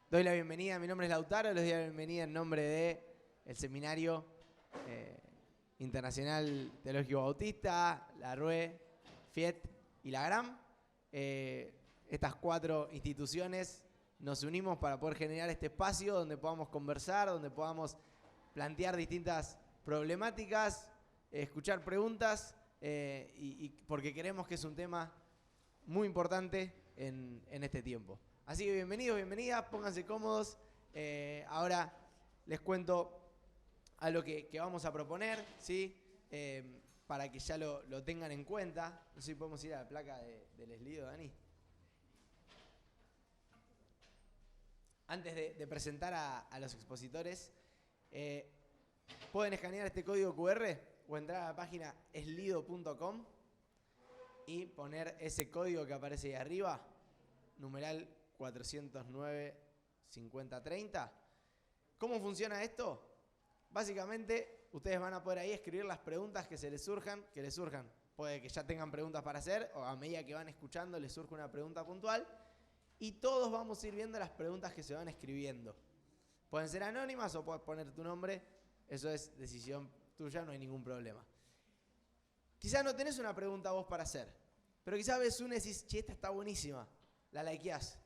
Doy la bienvenida, mi nombre es Lautaro, les doy la bienvenida en nombre del Seminario Internacional Teológico Bautista, la RUE, FIET y la GRAM. Estas 4 instituciones nos unimos para poder generar este espacio donde podamos conversar, donde podamos plantear distintas problemáticas, escuchar preguntas, y porque creemos que es un tema muy importante en este tiempo. Así que bienvenidos, bienvenidas, pónganse cómodos. Ahora les cuento a lo que vamos a proponer, ¿sí? Para que ya lo tengan en cuenta. No sé si podemos ir a la placa del eslido, Dani. Antes de presentar a los expositores, pueden escanear este código QR o entrar a la página eslido.com y poner ese código que aparece ahí arriba, numeral 409-5030. ¿Cómo funciona esto? Básicamente, ustedes van a poder ahí escribir las preguntas que les surjan. Puede que ya tengan preguntas para hacer, o a medida que van escuchando les surge una pregunta puntual. Y todos vamos a ir viendo las preguntas que se van escribiendo. Pueden ser anónimas o puedes poner tu nombre. Eso es decisión tuya, no hay ningún problema. Quizás no tenés una pregunta vos para hacer, pero quizás ves una y decís, che, esta está buenísima. La likeás.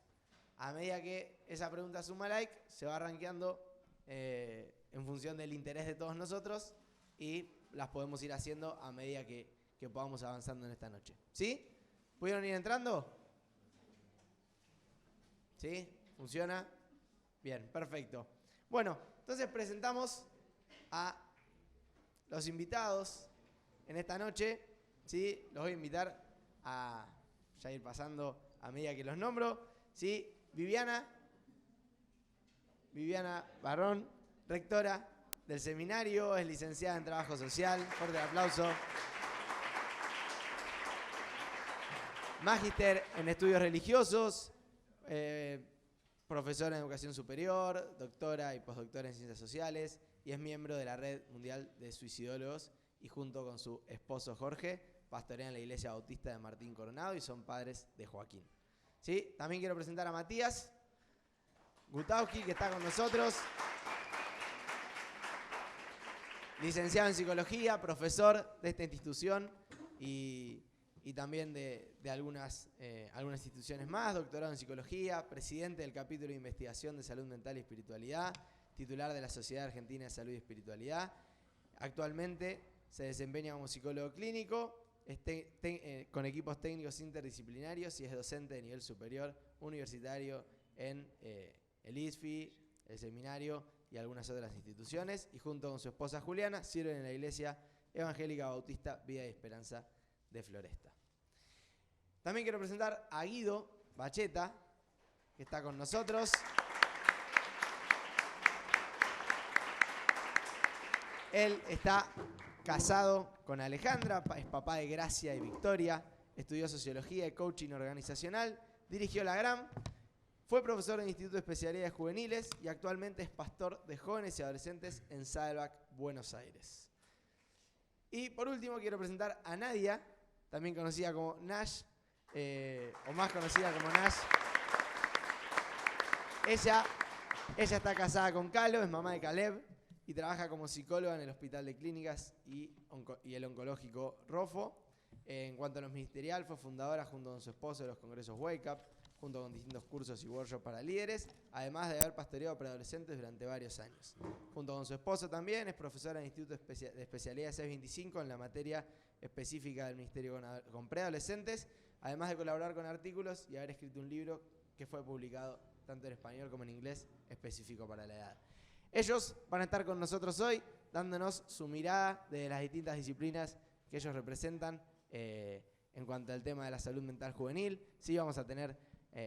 A medida que esa pregunta suma like, se va rankeando en función del interés de todos nosotros y las podemos ir haciendo a medida que podamos avanzando en esta noche. ¿Sí? ¿Pudieron ir entrando? ¿Sí? ¿Funciona? Bien, perfecto. Bueno, entonces presentamos a los invitados en esta noche. ¿Sí? Los voy a invitar a ya ir pasando a medida que los nombro. ¿Sí? Viviana Barrón, rectora del seminario, es licenciada en Trabajo Social. Fuerte el aplauso. Magíster en Estudios Religiosos, profesora en Educación Superior, doctora y postdoctora en Ciencias Sociales, y es miembro de la Red Mundial de Suicidólogos, y junto con su esposo Jorge, pastorean la Iglesia Bautista de Martín Coronado y son padres de Joaquín. ¿Sí? También quiero presentar a Matías Gutowski, que está con nosotros. Licenciado en Psicología, profesor de esta institución y también de algunas instituciones más, doctorado en Psicología, presidente del capítulo de investigación de salud mental y espiritualidad, titular de la Sociedad Argentina de Salud y Espiritualidad. Actualmente se desempeña como psicólogo clínico, con equipos técnicos interdisciplinarios, y es docente de nivel superior universitario en el ISFI, el seminario y algunas otras instituciones, y junto con su esposa Juliana sirven en la Iglesia Evangélica Bautista Vida y Esperanza de Floresta. También quiero presentar a Guido Bacheta, que está con nosotros. Él está casado con Alejandra, es papá de Gracia y Victoria, estudió Sociología y Coaching Organizacional, dirigió la GRAM, fue profesor en el Instituto de Especialidades Juveniles y actualmente es pastor de jóvenes y adolescentes en Saddleback, Buenos Aires. Y por último quiero presentar a Nadia, también conocida como Nash, o más conocida como Nash. Ella está casada con Calo, es mamá de Caleb y trabaja como psicóloga en el Hospital de Clínicas y el Oncológico Rofo. En cuanto a lo ministerial, fue fundadora junto con su esposo de los congresos Wake Up, junto con distintos cursos y workshops para líderes, además de haber pastoreado para adolescentes durante varios años. Junto con su esposo también es profesora en el Instituto de Especialidades 625 en la materia específica del Ministerio con preadolescentes, además de colaborar con artículos y haber escrito un libro que fue publicado tanto en español como en inglés, específico para la edad. Ellos van a estar con nosotros hoy, dándonos su mirada de las distintas disciplinas que ellos representan en cuanto al tema de la salud mental juvenil. Sí, vamos a tener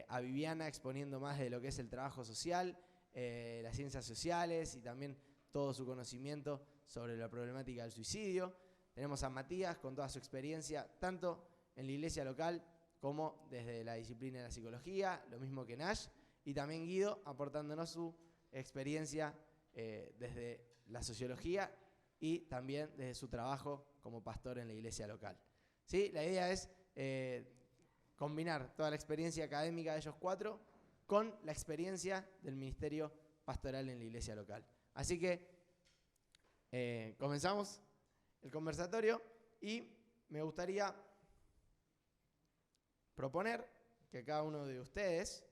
a Viviana exponiendo más de lo que es el trabajo social, las ciencias sociales y también todo su conocimiento sobre la problemática del suicidio. Tenemos a Matías con toda su experiencia, tanto en la iglesia local como desde la disciplina de la psicología, lo mismo que Nash, y también Guido aportándonos su experiencia desde la sociología y también desde su trabajo como pastor en la iglesia local. ¿Sí? La idea es combinar toda la experiencia académica de ellos 4 con la experiencia del ministerio pastoral en la iglesia local. Así que comenzamos el conversatorio y me gustaría proponer que cada uno de ustedes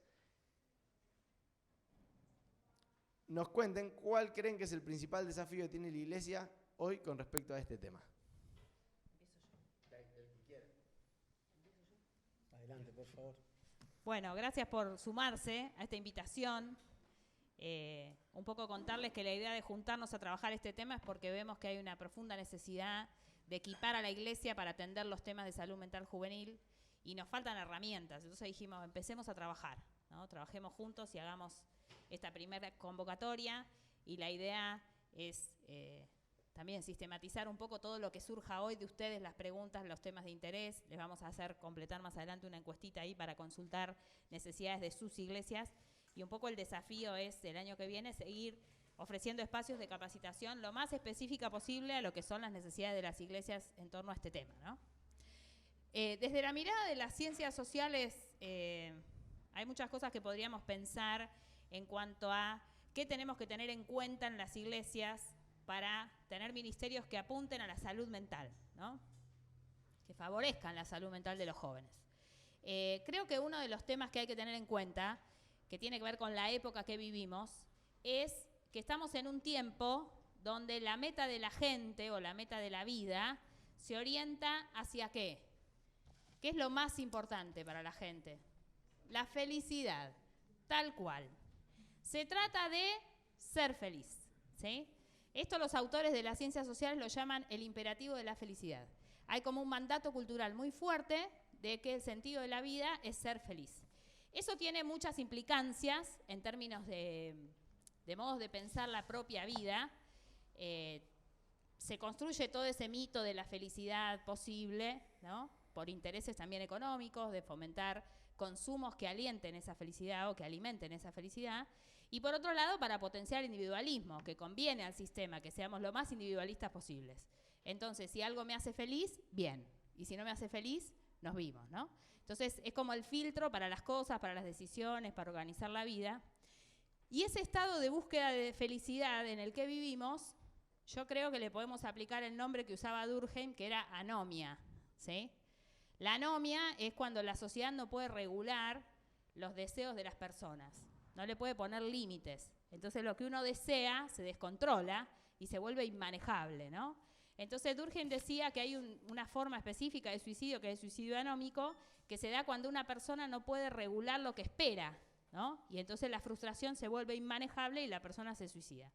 nos cuenten cuál creen que es el principal desafío que tiene la iglesia hoy con respecto a este tema. Adelante, por favor. Bueno, gracias por sumarse a esta invitación. Un poco contarles que la idea de juntarnos a trabajar este tema es porque vemos que hay una profunda necesidad de equipar a la iglesia para atender los temas de salud mental juvenil y nos faltan herramientas. Entonces dijimos, empecemos a trabajar, ¿no? Trabajemos juntos y hagamos esta primera convocatoria y la idea es también sistematizar un poco todo lo que surja hoy de ustedes, las preguntas, los temas de interés. Les vamos a hacer completar más adelante una encuestita ahí para consultar necesidades de sus iglesias. Y un poco el desafío es, el año que viene, seguir ofreciendo espacios de capacitación lo más específica posible a lo que son las necesidades de las iglesias en torno a este tema, ¿no? Desde la mirada de las ciencias sociales, hay muchas cosas que podríamos pensar en cuanto a qué tenemos que tener en cuenta en las iglesias para tener ministerios que apunten a la salud mental, ¿no? Que favorezcan la salud mental de los jóvenes. Creo que uno de los temas que hay que tener en cuenta, que tiene que ver con la época que vivimos, es que estamos en un tiempo donde la meta de la gente o la meta de la vida se orienta hacia ¿qué? ¿Qué es lo más importante para la gente? La felicidad, tal cual. Se trata de ser feliz, ¿sí? Esto los autores de las ciencias sociales lo llaman el imperativo de la felicidad. Hay como un mandato cultural muy fuerte de que el sentido de la vida es ser feliz. Eso tiene muchas implicancias en términos de modos de pensar la propia vida. Se construye todo ese mito de la felicidad posible, ¿no? Por intereses también económicos, de fomentar consumos que alienten esa felicidad o que alimenten esa felicidad. Y por otro lado, para potenciar el individualismo, que conviene al sistema que seamos lo más individualistas posibles. Entonces, si algo me hace feliz, bien. Y si no me hace feliz, nos vimos, ¿no? Entonces, es como el filtro para las cosas, para las decisiones, para organizar la vida. Y ese estado de búsqueda de felicidad en el que vivimos, yo creo que le podemos aplicar el nombre que usaba Durkheim, que era anomia, ¿sí? La anomia es cuando la sociedad no puede regular los deseos de las personas, no le puede poner límites. Entonces lo que uno desea se descontrola y se vuelve inmanejable, ¿no? Entonces Durkheim decía que hay una forma específica de suicidio, que es el suicidio anómico, que se da cuando una persona no puede regular lo que espera, ¿no? Y entonces la frustración se vuelve inmanejable y la persona se suicida.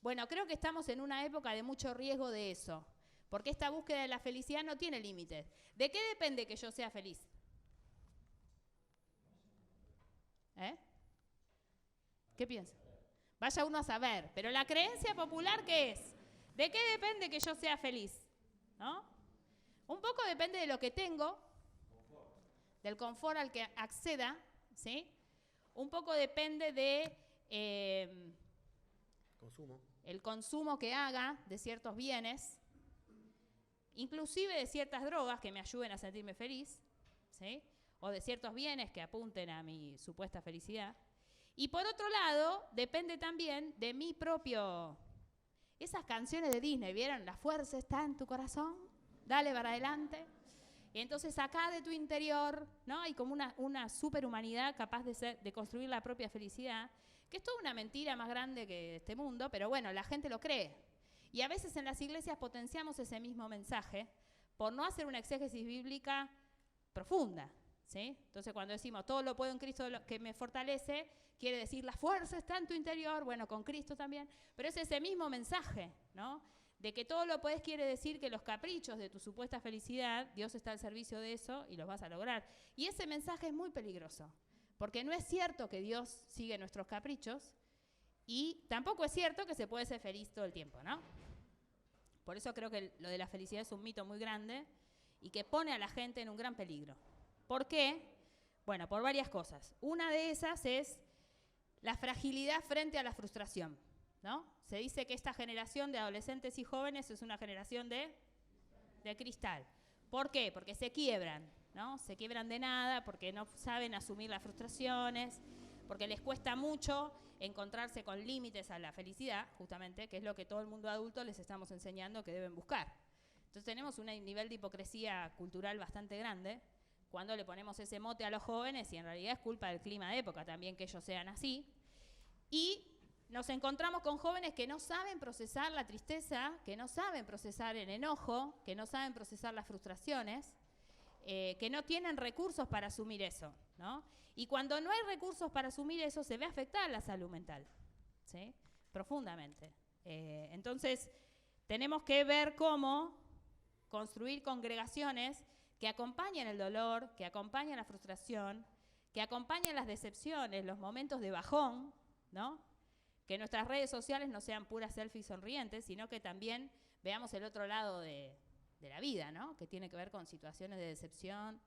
Bueno, creo que estamos en una época de mucho riesgo de eso, porque esta búsqueda de la felicidad no tiene límites. ¿De qué depende que yo sea feliz? ¿Qué piensa? Vaya uno a saber. Pero la creencia popular, ¿qué es? ¿De qué depende que yo sea feliz? ¿No? Un poco depende de lo que tengo, del confort al que acceda, ¿sí? Un poco depende de el consumo que haga de ciertos bienes, inclusive de ciertas drogas que me ayuden a sentirme feliz, ¿sí? O de ciertos bienes que apunten a mi supuesta felicidad. Y por otro lado, depende también de mi propio... Esas canciones de Disney, ¿vieron? La fuerza está en tu corazón, dale para adelante. Y entonces acá de tu interior, ¿no? Hay como una superhumanidad capaz de construir la propia felicidad, que es toda una mentira más grande que este mundo, pero bueno, la gente lo cree. Y a veces en las iglesias potenciamos ese mismo mensaje por no hacer una exégesis bíblica profunda, ¿sí? Entonces cuando decimos todo lo puedo en Cristo que me fortalece, quiere decir la fuerza está en tu interior, bueno, con Cristo también, pero es ese mismo mensaje, ¿no? De que todo lo puedes quiere decir que los caprichos de tu supuesta felicidad, Dios está al servicio de eso y los vas a lograr. Y ese mensaje es muy peligroso, porque no es cierto que Dios sigue nuestros caprichos y tampoco es cierto que se puede ser feliz todo el tiempo, ¿no? Por eso creo que lo de la felicidad es un mito muy grande y que pone a la gente en un gran peligro. ¿Por qué? Bueno, por varias cosas. Una de esas es la fragilidad frente a la frustración, ¿no? Se dice que esta generación de adolescentes y jóvenes es una generación de cristal. ¿Por qué? Porque se quiebran, ¿no? Se quiebran de nada, porque no saben asumir las frustraciones, porque les cuesta mucho encontrarse con límites a la felicidad, justamente, que es lo que todo el mundo adulto les estamos enseñando que deben buscar. Entonces tenemos un nivel de hipocresía cultural bastante grande cuando le ponemos ese mote a los jóvenes y en realidad es culpa del clima de época también que ellos sean así. Y nos encontramos con jóvenes que no saben procesar la tristeza, que no saben procesar el enojo, que no saben procesar las frustraciones, que no tienen recursos para asumir eso, ¿no? Y cuando no hay recursos para asumir eso, se ve afectada la salud mental, ¿sí? Profundamente. Entonces, tenemos que ver cómo construir congregaciones que acompañen el dolor, que acompañen la frustración, que acompañen las decepciones, los momentos de bajón, ¿no? Que nuestras redes sociales no sean puras selfies sonrientes, sino que también veamos el otro lado de la vida, ¿no? Que tiene que ver con situaciones de decepción,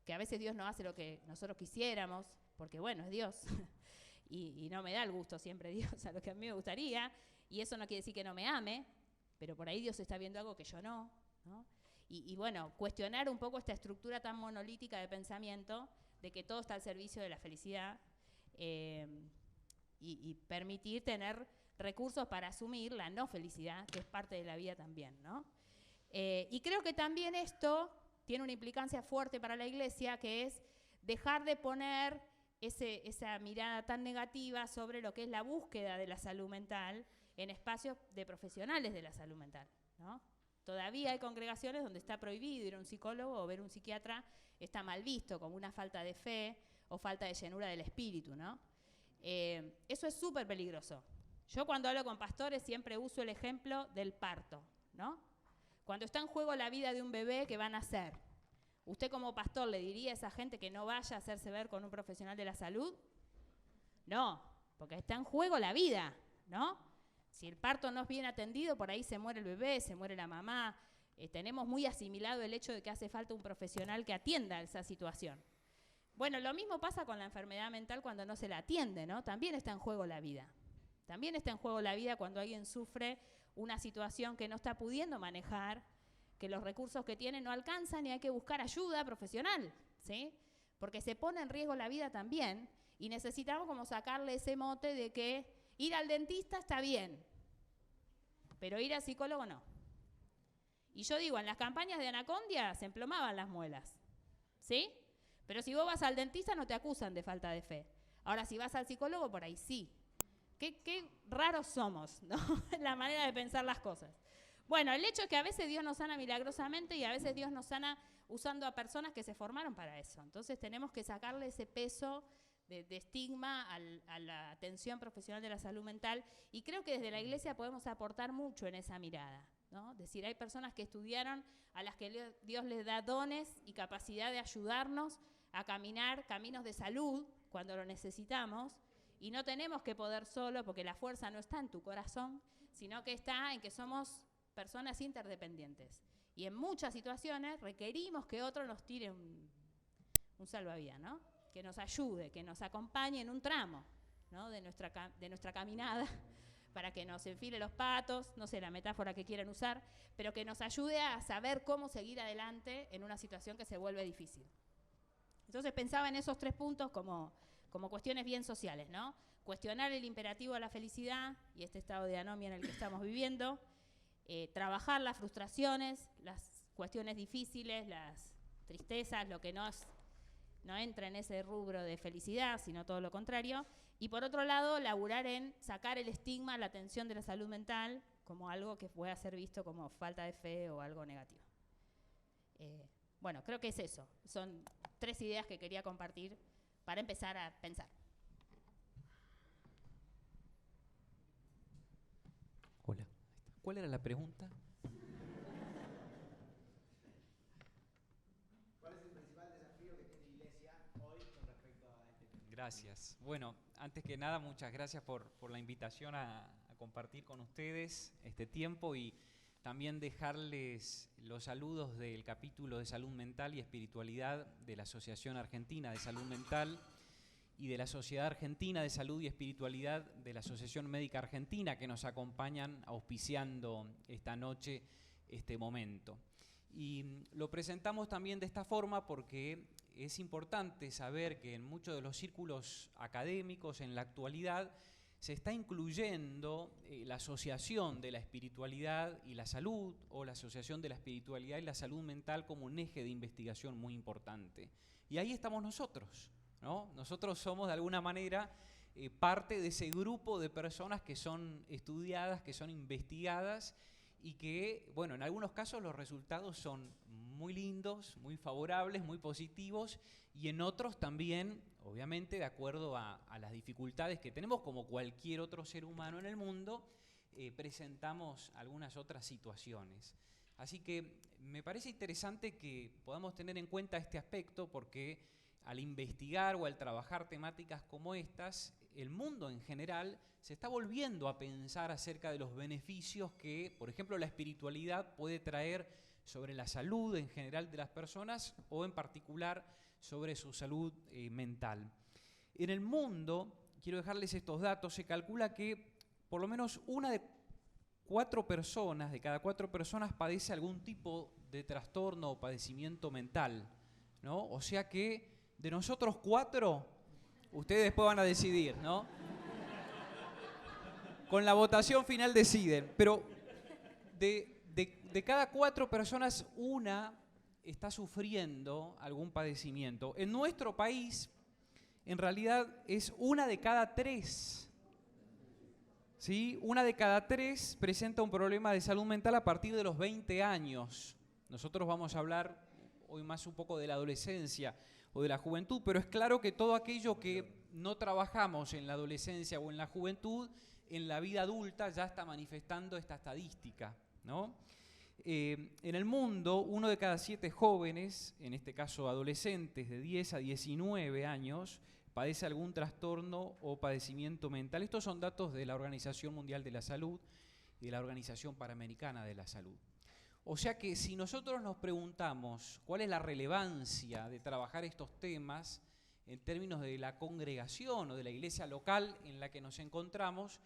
que a veces Dios no hace lo que nosotros quisiéramos, porque bueno, es Dios, y no me da el gusto siempre Dios a lo que a mí me gustaría, y eso no quiere decir que no me ame, pero por ahí Dios está viendo algo que yo no, ¿no? Y bueno, cuestionar un poco esta estructura tan monolítica de pensamiento de que todo está al servicio de la felicidad, y permitir tener recursos para asumir la no felicidad, que es parte de la vida también, ¿no? Y creo que también esto tiene una implicancia fuerte para la Iglesia, que es dejar de poner esa mirada tan negativa sobre lo que es la búsqueda de la salud mental en espacios de profesionales de la salud mental, ¿no? Todavía hay congregaciones donde está prohibido ir a un psicólogo o ver a un psiquiatra, está mal visto como una falta de fe o falta de llenura del espíritu, ¿no? Eso es súper peligroso. Yo cuando hablo con pastores siempre uso el ejemplo del parto, ¿no? Cuando está en juego la vida de un bebé que va a nacer, ¿usted como pastor le diría a esa gente que no vaya a hacerse ver con un profesional de la salud? No, porque está en juego la vida, ¿no? Si el parto no es bien atendido, por ahí se muere el bebé, se muere la mamá. Tenemos muy asimilado el hecho de que hace falta un profesional que atienda esa situación. Bueno, lo mismo pasa con la enfermedad mental cuando no se la atiende, ¿no? También está en juego la vida. También está en juego la vida cuando alguien sufre una situación que no está pudiendo manejar, que los recursos que tiene no alcanzan y hay que buscar ayuda profesional, ¿sí? Porque se pone en riesgo la vida también y necesitamos como sacarle ese mote de que ir al dentista está bien, pero ir al psicólogo no. Y yo digo, en las campañas de Anacondia se emplomaban las muelas, ¿sí? Pero si vos vas al dentista no te acusan de falta de fe. Ahora, si vas al psicólogo, por ahí sí. Qué raros somos, ¿no? La manera de pensar las cosas. Bueno, el hecho es que a veces Dios nos sana milagrosamente y a veces Dios nos sana usando a personas que se formaron para eso. Entonces tenemos que sacarle ese peso de estigma a la atención profesional de la salud mental y creo que desde la Iglesia podemos aportar mucho en esa mirada, ¿no? Es decir, hay personas que estudiaron, a las que Dios les da dones y capacidad de ayudarnos a caminar caminos de salud cuando lo necesitamos. Y no tenemos que poder solo, porque la fuerza no está en tu corazón, sino que está en que somos personas interdependientes. Y en muchas situaciones requerimos que otro nos tire un salvavidas, ¿no? Que nos ayude, que nos acompañe en un tramo, ¿no? de nuestra caminada, para que nos enfile los patos, no sé la metáfora que quieran usar, pero que nos ayude a saber cómo seguir adelante en una situación que se vuelve difícil. Entonces pensaba en esos 3 puntos como cuestiones bien sociales, ¿no? Cuestionar el imperativo a la felicidad y este estado de anomia en el que estamos viviendo, trabajar las frustraciones, las cuestiones difíciles, las tristezas, lo que no entra en ese rubro de felicidad, sino todo lo contrario, y por otro lado, laburar en sacar el estigma, la atención de la salud mental como algo que pueda ser visto como falta de fe o algo negativo. Bueno, creo que es eso. Son 3 ideas que quería compartir para empezar a pensar. Hola. ¿Cuál era la pregunta? ¿Cuál es el principal desafío que tiene Iglesia hoy con respecto a este tema? Gracias. Bueno, antes que nada, muchas gracias por la invitación a compartir con ustedes este tiempo y también dejarles los saludos del capítulo de Salud Mental y Espiritualidad de la Asociación Argentina de Salud Mental y de la Sociedad Argentina de Salud y Espiritualidad de la Asociación Médica Argentina, que nos acompañan auspiciando esta noche este momento. Y lo presentamos también de esta forma porque es importante saber que en muchos de los círculos académicos en la actualidad se está incluyendo la asociación de la espiritualidad y la salud, o la asociación de la espiritualidad y la salud mental como un eje de investigación muy importante. Y ahí estamos nosotros, ¿no? Nosotros somos de alguna manera parte de ese grupo de personas que son estudiadas, que son investigadas, y que, bueno, en algunos casos los resultados son muy lindos, muy favorables, muy positivos, y en otros también, obviamente, de acuerdo a las dificultades que tenemos, como cualquier otro ser humano en el mundo, presentamos algunas otras situaciones. Así que me parece interesante que podamos tener en cuenta este aspecto, porque al investigar o al trabajar temáticas como estas, el mundo en general se está volviendo a pensar acerca de los beneficios que, por ejemplo, la espiritualidad puede traer sobre la salud en general de las personas, o en particular sobre su salud mental. En el mundo, quiero dejarles estos datos, se calcula que por lo menos una de cada cuatro personas padece algún tipo de trastorno o padecimiento mental, ¿no? O sea que de nosotros 4, ustedes después van a decidir, ¿no? Con la votación final deciden, pero de cada 4 personas, una está sufriendo algún padecimiento. En nuestro país, en realidad, es una de cada 3. ¿Sí? Una de cada 3 presenta un problema de salud mental a partir de los 20 años. Nosotros vamos a hablar hoy más un poco de la adolescencia o de la juventud, pero es claro que todo aquello que no trabajamos en la adolescencia o en la juventud, en la vida adulta ya está manifestando esta estadística, ¿no? En el mundo, 1 de cada 7 jóvenes, en este caso adolescentes de 10 a 19 años, padece algún trastorno o padecimiento mental. Estos son datos de la Organización Mundial de la Salud y de la Organización Panamericana de la Salud. O sea que si nosotros nos preguntamos cuál es la relevancia de trabajar estos temas en términos de la congregación o de la iglesia local en la que nos encontramos,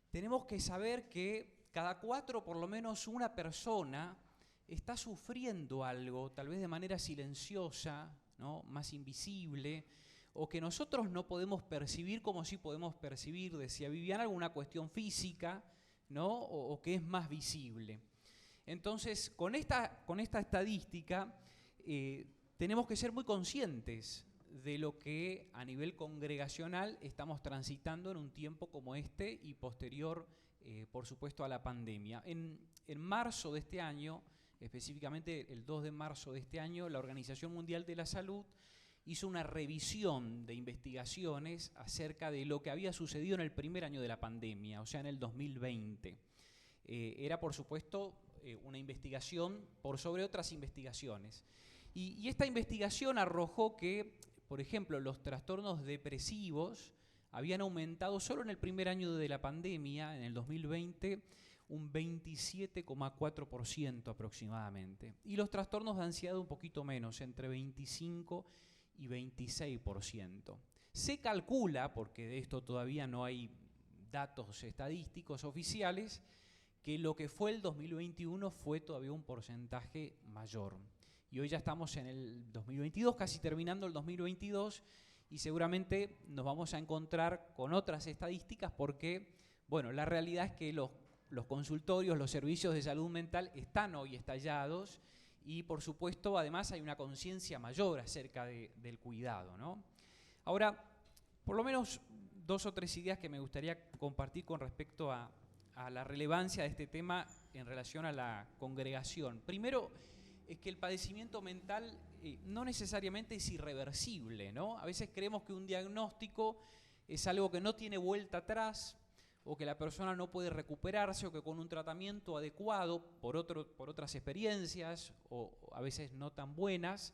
tenemos que saber que cada 4, por lo menos una persona, está sufriendo algo, tal vez de manera silenciosa, ¿no? Más invisible, o que nosotros no podemos percibir como sí podemos percibir, decía Viviana, alguna cuestión física, ¿no? O que es más visible. Entonces, con esta estadística, tenemos que ser muy conscientes de lo que a nivel congregacional estamos transitando en un tiempo como este y posterior, por supuesto, a la pandemia. En marzo de este año, específicamente el 2 de marzo de este año, la Organización Mundial de la Salud hizo una revisión de investigaciones acerca de lo que había sucedido en el primer año de la pandemia, o sea, en el 2020. Era, por supuesto, una investigación por sobre otras investigaciones. Y esta investigación arrojó que, por ejemplo, los trastornos depresivos habían aumentado solo en el primer año de la pandemia, en el 2020, un 27,4% aproximadamente. Y los trastornos de ansiedad un poquito menos, entre 25 y 26%. Se calcula, porque de esto todavía no hay datos estadísticos oficiales, que lo que fue el 2021 fue todavía un porcentaje mayor. Y hoy ya estamos en el 2022, casi terminando el 2022, y seguramente nos vamos a encontrar con otras estadísticas porque, bueno, la realidad es que los consultorios, los servicios de salud mental están hoy estallados y, por supuesto, además hay una conciencia mayor acerca del cuidado, ¿no? Ahora, por lo menos 2 o 3 ideas que me gustaría compartir con respecto a la relevancia de este tema en relación a la congregación. Primero, es que el padecimiento mental no necesariamente es irreversible, ¿no? A veces creemos que un diagnóstico es algo que no tiene vuelta atrás, o que la persona no puede recuperarse, o que con un tratamiento adecuado por otras experiencias, o a veces no tan buenas,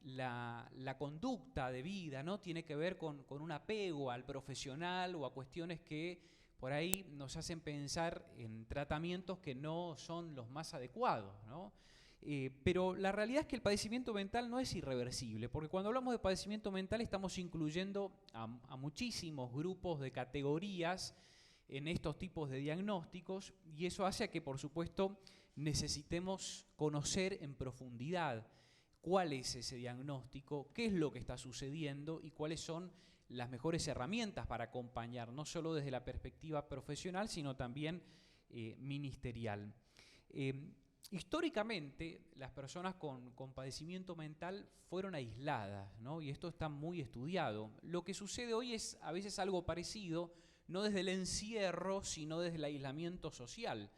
la conducta de vida, ¿no? Tiene que ver con un apego al profesional o a cuestiones que por ahí nos hacen pensar en tratamientos que no son los más adecuados, ¿no? Pero la realidad es que el padecimiento mental no es irreversible, porque cuando hablamos de padecimiento mental estamos incluyendo a muchísimos grupos de categorías en estos tipos de diagnósticos, y eso hace a que, por supuesto, necesitemos conocer en profundidad cuál es ese diagnóstico, qué es lo que está sucediendo y cuáles son las mejores herramientas para acompañar, no solo desde la perspectiva profesional, sino también ministerial. Históricamente, las personas con padecimiento mental fueron aisladas, ¿no? Y esto está muy estudiado. Lo que sucede hoy es a veces algo parecido, no desde el encierro, sino desde el aislamiento social.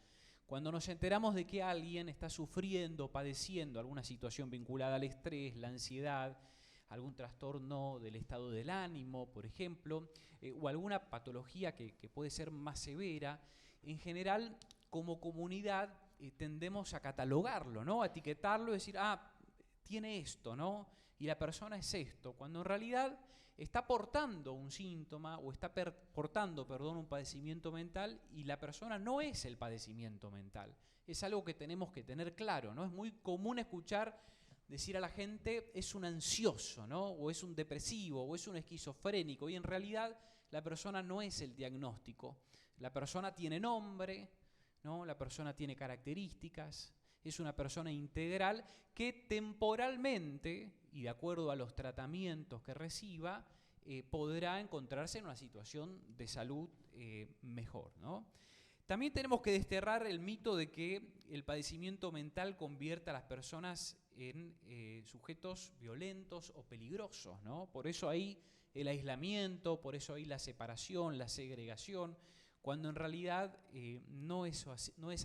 Cuando nos enteramos de que alguien está sufriendo, padeciendo alguna situación vinculada al estrés, la ansiedad, algún trastorno del estado del ánimo, por ejemplo, o alguna patología que puede ser más severa, en general, como comunidad, tendemos a catalogarlo, ¿no? A etiquetarlo y decir, tiene esto, ¿no? Y la persona es esto, cuando en realidad está portando un síntoma o está portando, un padecimiento mental, y la persona no es el padecimiento mental. Es algo que tenemos que tener claro, ¿no? Es muy común escuchar decir a la gente es un ansioso, ¿no? O es un depresivo, o es un esquizofrénico, y en realidad la persona no es el diagnóstico. La persona tiene nombre, ¿no? La persona tiene características, es una persona integral que temporalmente, y de acuerdo a los tratamientos que reciba, podrá encontrarse en una situación de salud mejor, ¿no? También tenemos que desterrar el mito de que el padecimiento mental convierte a las personas en sujetos violentos o peligrosos, ¿no? Por eso hay el aislamiento, por eso hay la separación, la segregación, cuando en realidad no es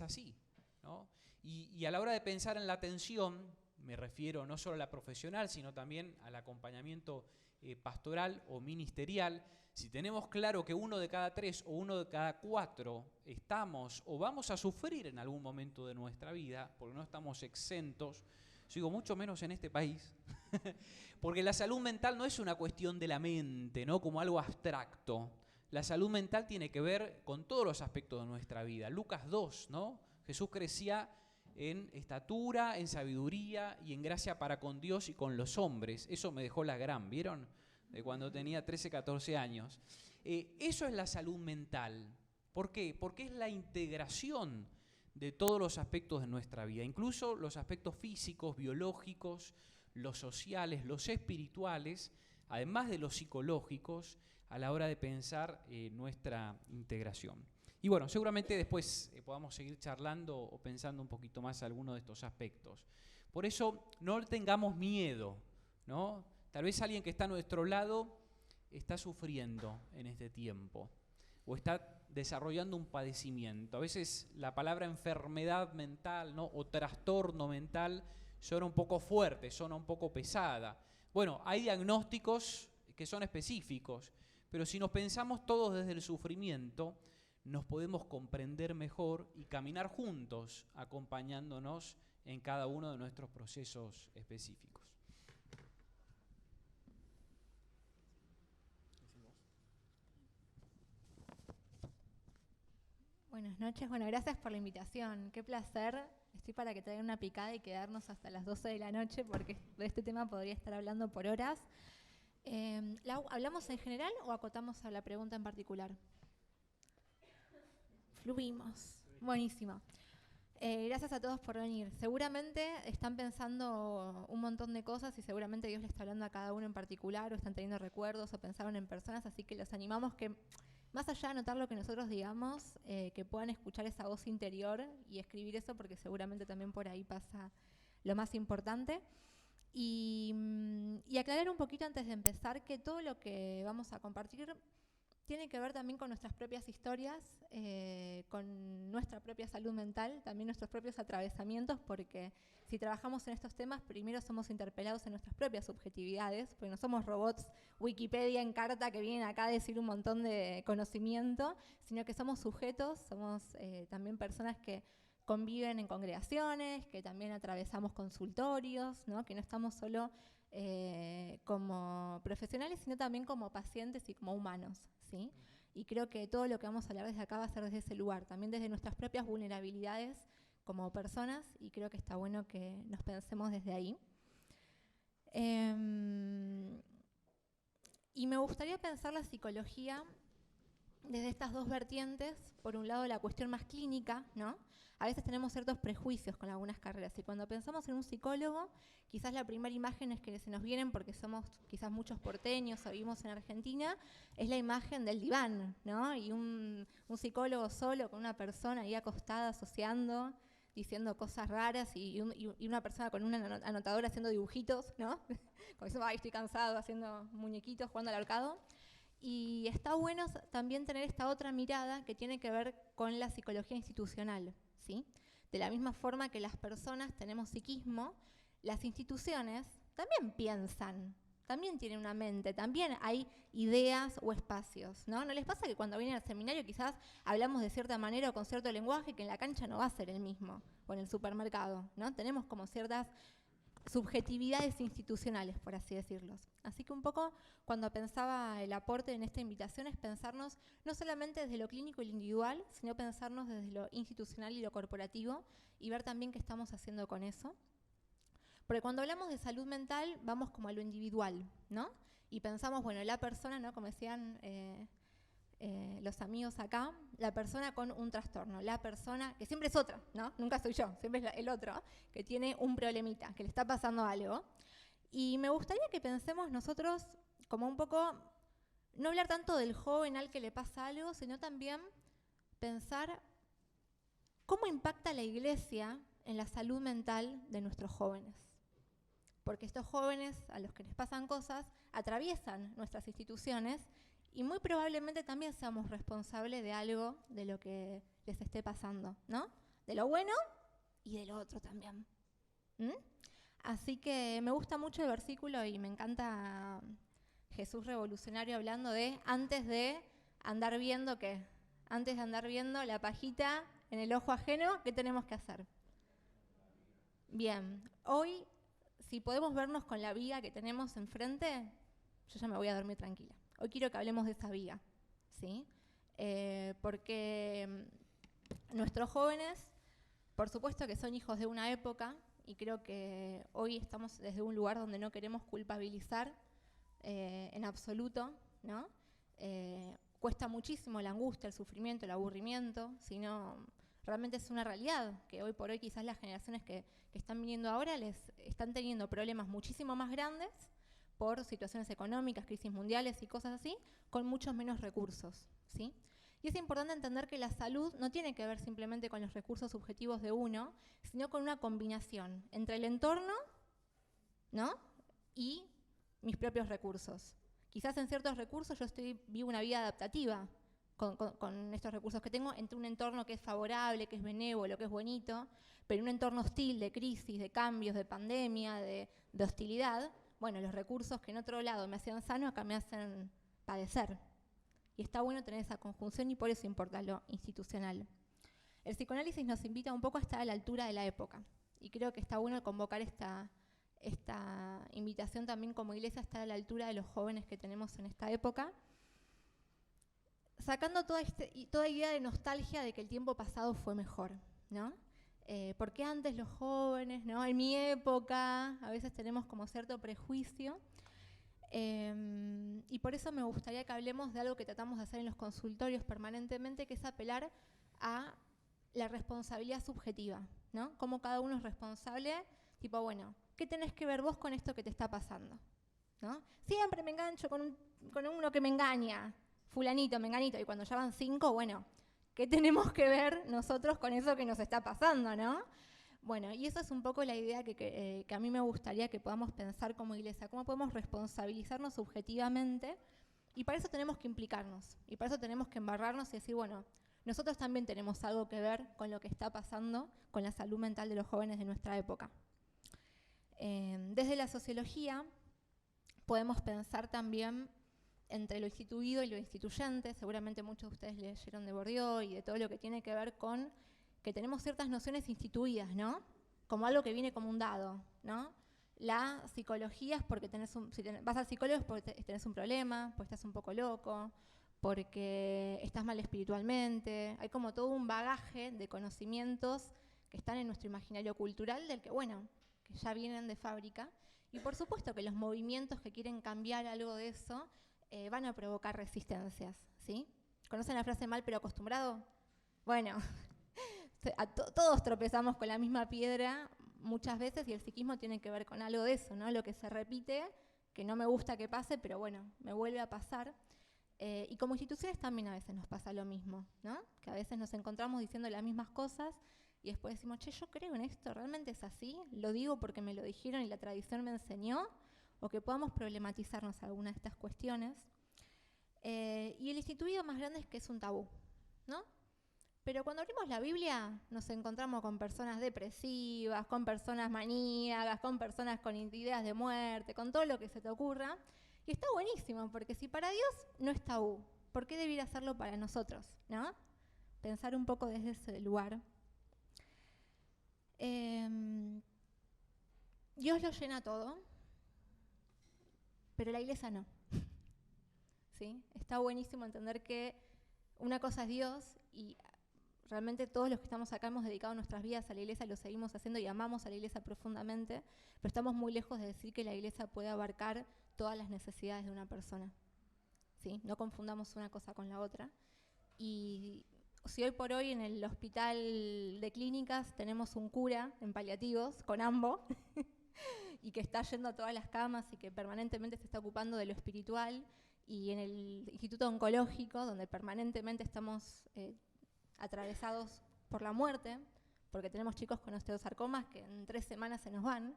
así, ¿no? Y a la hora de pensar en la atención, me refiero no solo a la profesional, sino también al acompañamiento pastoral o ministerial. Si tenemos claro que 1 de cada 3 o 1 de cada 4 estamos o vamos a sufrir en algún momento de nuestra vida, porque no estamos exentos, digo mucho menos en este país, porque la salud mental no es una cuestión de la mente, ¿no? Como algo abstracto. La salud mental tiene que ver con todos los aspectos de nuestra vida. Lucas 2, ¿no? Jesús crecía en estatura, en sabiduría y en gracia para con Dios y con los hombres. Eso me dejó la gran, ¿vieron? De cuando tenía 13, 14 años. Eso es la salud mental. ¿Por qué? Porque es la integración de todos los aspectos de nuestra vida, incluso los aspectos físicos, biológicos, los sociales, los espirituales, además de los psicológicos, a la hora de pensar nuestra integración. Y bueno, seguramente después podamos seguir charlando o pensando un poquito más algunos de estos aspectos. Por eso no tengamos miedo, ¿no? Tal vez alguien que está a nuestro lado está sufriendo en este tiempo o está desarrollando un padecimiento. A veces la palabra enfermedad mental, ¿no? O trastorno mental suena un poco fuerte, suena un poco pesada. Bueno, hay diagnósticos que son específicos, pero si nos pensamos todos desde el sufrimiento, nos podemos comprender mejor y caminar juntos, acompañándonos en cada uno de nuestros procesos específicos. Buenas noches, gracias por la invitación. Qué placer. Estoy para que traigan una picada y quedarnos hasta las 12 de la noche porque de este tema podría estar hablando por horas. ¿Hablamos en general o acotamos a la pregunta en particular? Fluimos. Buenísimo. Gracias a todos por venir. Seguramente están pensando un montón de cosas y seguramente Dios le está hablando a cada uno en particular o están teniendo recuerdos o pensaron en personas, así que los animamos que, más allá de anotar lo que nosotros digamos, que puedan escuchar esa voz interior y escribir eso porque seguramente también por ahí pasa lo más importante. Y aclarar un poquito antes de empezar que todo lo que vamos a compartir tiene que ver también con nuestras propias historias, con nuestra propia salud mental, también nuestros propios atravesamientos, porque si trabajamos en estos temas, primero somos interpelados en nuestras propias subjetividades, porque no somos robots Wikipedia en carta que vienen acá a decir un montón de conocimiento, sino que somos sujetos, somos también personas que conviven en congregaciones, que también atravesamos consultorios, ¿no? Que no estamos solo como profesionales, sino también como pacientes y como humanos, ¿sí? Y creo que todo lo que vamos a hablar desde acá va a ser desde ese lugar, también desde nuestras propias vulnerabilidades como personas, y creo que está bueno que nos pensemos desde ahí. Y me gustaría pensar la psicología desde estas dos vertientes. Por un lado, la cuestión más clínica, ¿no? A veces tenemos ciertos prejuicios con algunas carreras y cuando pensamos en un psicólogo, quizás la primera imagen es que se nos vienen porque somos quizás muchos porteños o vivimos en Argentina, es la imagen del diván, ¿no? Y un psicólogo solo con una persona ahí acostada, asociando, diciendo cosas raras y una persona con una anotadora haciendo dibujitos, ¿no? Como diciendo, ay, estoy cansado, haciendo muñequitos, jugando al ahorcado. Y está bueno también tener esta otra mirada que tiene que ver con la psicología institucional, ¿sí? De la misma forma que las personas tenemos psiquismo, las instituciones también piensan, también tienen una mente, también hay ideas o espacios, ¿no? ¿No les pasa que cuando vienen al seminario quizás hablamos de cierta manera o con cierto lenguaje que en la cancha no va a ser el mismo, o en el supermercado, ¿no? Tenemos como ciertas subjetividades institucionales, por así decirlos. Así que un poco cuando pensaba el aporte en esta invitación es pensarnos no solamente desde lo clínico y lo individual, sino pensarnos desde lo institucional y lo corporativo y ver también qué estamos haciendo con eso. Porque cuando hablamos de salud mental vamos como a lo individual, ¿no? Y pensamos, bueno, la persona, ¿no? Como decían los amigos acá, la persona con un trastorno, la persona, que siempre es otra, ¿no? Nunca soy yo, siempre es el otro, que tiene un problemita, que le está pasando algo. Y me gustaría que pensemos nosotros como un poco, no hablar tanto del joven al que le pasa algo, sino también pensar cómo impacta la iglesia en la salud mental de nuestros jóvenes. Porque estos jóvenes a los que les pasan cosas atraviesan nuestras instituciones y muy probablemente también seamos responsables de algo de lo que les esté pasando, ¿no? De lo bueno y de lo otro también. Así que me gusta mucho el versículo y me encanta Jesús revolucionario hablando de antes de andar viendo ¿qué? Antes de andar viendo la pajita en el ojo ajeno, ¿qué tenemos que hacer? Bien, hoy si podemos vernos con la viga que tenemos enfrente, yo ya me voy a dormir tranquila. Hoy quiero que hablemos de esa viga, ¿sí? Porque nuestros jóvenes, por supuesto que son hijos de una época, y creo que hoy estamos desde un lugar donde no queremos culpabilizar en absoluto, ¿no? Cuesta muchísimo la angustia, el sufrimiento, el aburrimiento, sino realmente es una realidad que hoy por hoy quizás las generaciones que están viniendo ahora les están teniendo problemas muchísimo más grandes por situaciones económicas, crisis mundiales y cosas así, con muchos menos recursos, ¿sí? Y es importante entender que la salud no tiene que ver simplemente con los recursos subjetivos de uno, sino con una combinación entre el entorno, ¿no? Y mis propios recursos. Quizás en ciertos recursos yo vivo una vida adaptativa con estos recursos que tengo entre un entorno que es favorable, que es benévolo, que es bonito, pero un entorno hostil de crisis, de cambios, de pandemia, de hostilidad, bueno, los recursos que en otro lado me hacían sano, acá me hacen padecer. Y está bueno tener esa conjunción y por eso importa lo institucional. El psicoanálisis nos invita un poco a estar a la altura de la época. Y creo que está bueno convocar esta invitación también como iglesia a estar a la altura de los jóvenes que tenemos en esta época, sacando toda idea de nostalgia de que el tiempo pasado fue mejor, ¿no? Porque antes los jóvenes, ¿no? En mi época, a veces tenemos como cierto prejuicio. Y por eso me gustaría que hablemos de algo que tratamos de hacer en los consultorios permanentemente, que es apelar a la responsabilidad subjetiva, ¿no? Cómo cada uno es responsable, tipo, bueno, ¿qué tenés que ver vos con esto que te está pasando? ¿No? Siempre me engancho con uno que me engaña, fulanito, menganito, y cuando ya van 5, bueno, ¿qué tenemos que ver nosotros con eso que nos está pasando, no? Bueno, y eso es un poco la idea que a mí me gustaría que podamos pensar como iglesia, cómo podemos responsabilizarnos subjetivamente, y para eso tenemos que implicarnos, y para eso tenemos que embarrarnos y decir, bueno, nosotros también tenemos algo que ver con lo que está pasando con la salud mental de los jóvenes de nuestra época. Desde la sociología podemos pensar también entre lo instituido y lo instituyente. Seguramente muchos de ustedes leyeron de Bourdieu y de todo lo que tiene que ver con que tenemos ciertas nociones instituidas, ¿no? Como algo que viene como un dado, ¿no? La psicología es porque vas al psicólogo es porque tenés un problema, porque estás un poco loco, porque estás mal espiritualmente. Hay como todo un bagaje de conocimientos que están en nuestro imaginario cultural del que, bueno, que ya vienen de fábrica. Y por supuesto que los movimientos que quieren cambiar algo de eso van a provocar resistencias, ¿sí? ¿Conocen la frase mal pero acostumbrado? Bueno, todos tropezamos con la misma piedra muchas veces y el psiquismo tiene que ver con algo de eso, ¿no? Lo que se repite, que no me gusta que pase, pero bueno, me vuelve a pasar. Y como instituciones también a veces nos pasa lo mismo, ¿no? Que a veces nos encontramos diciendo las mismas cosas y después decimos, che, yo creo en esto, ¿realmente es así? ¿Lo digo porque me lo dijeron y la tradición me enseñó? O que podamos problematizarnos alguna de estas cuestiones. Y el instituido más grande es que es un tabú, ¿no? Pero cuando abrimos la Biblia nos encontramos con personas depresivas, con personas maníacas, con personas con ideas de muerte, con todo lo que se te ocurra. Y está buenísimo, porque si para Dios no es tabú, ¿por qué debiera hacerlo para nosotros? ¿No? Pensar un poco desde ese lugar. Dios lo llena todo, pero la iglesia no. ¿Sí? Está buenísimo entender que una cosa es Dios y realmente todos los que estamos acá hemos dedicado nuestras vidas a la iglesia, lo seguimos haciendo y amamos a la iglesia profundamente, pero estamos muy lejos de decir que la iglesia puede abarcar todas las necesidades de una persona. ¿Sí? No confundamos una cosa con la otra. Y si hoy por hoy en el hospital de clínicas tenemos un cura en paliativos con AMBO y que está yendo a todas las camas y que permanentemente se está ocupando de lo espiritual, y en el Instituto Oncológico, donde permanentemente estamos atravesados por la muerte, porque tenemos chicos con osteosarcomas que en 3 semanas se nos van,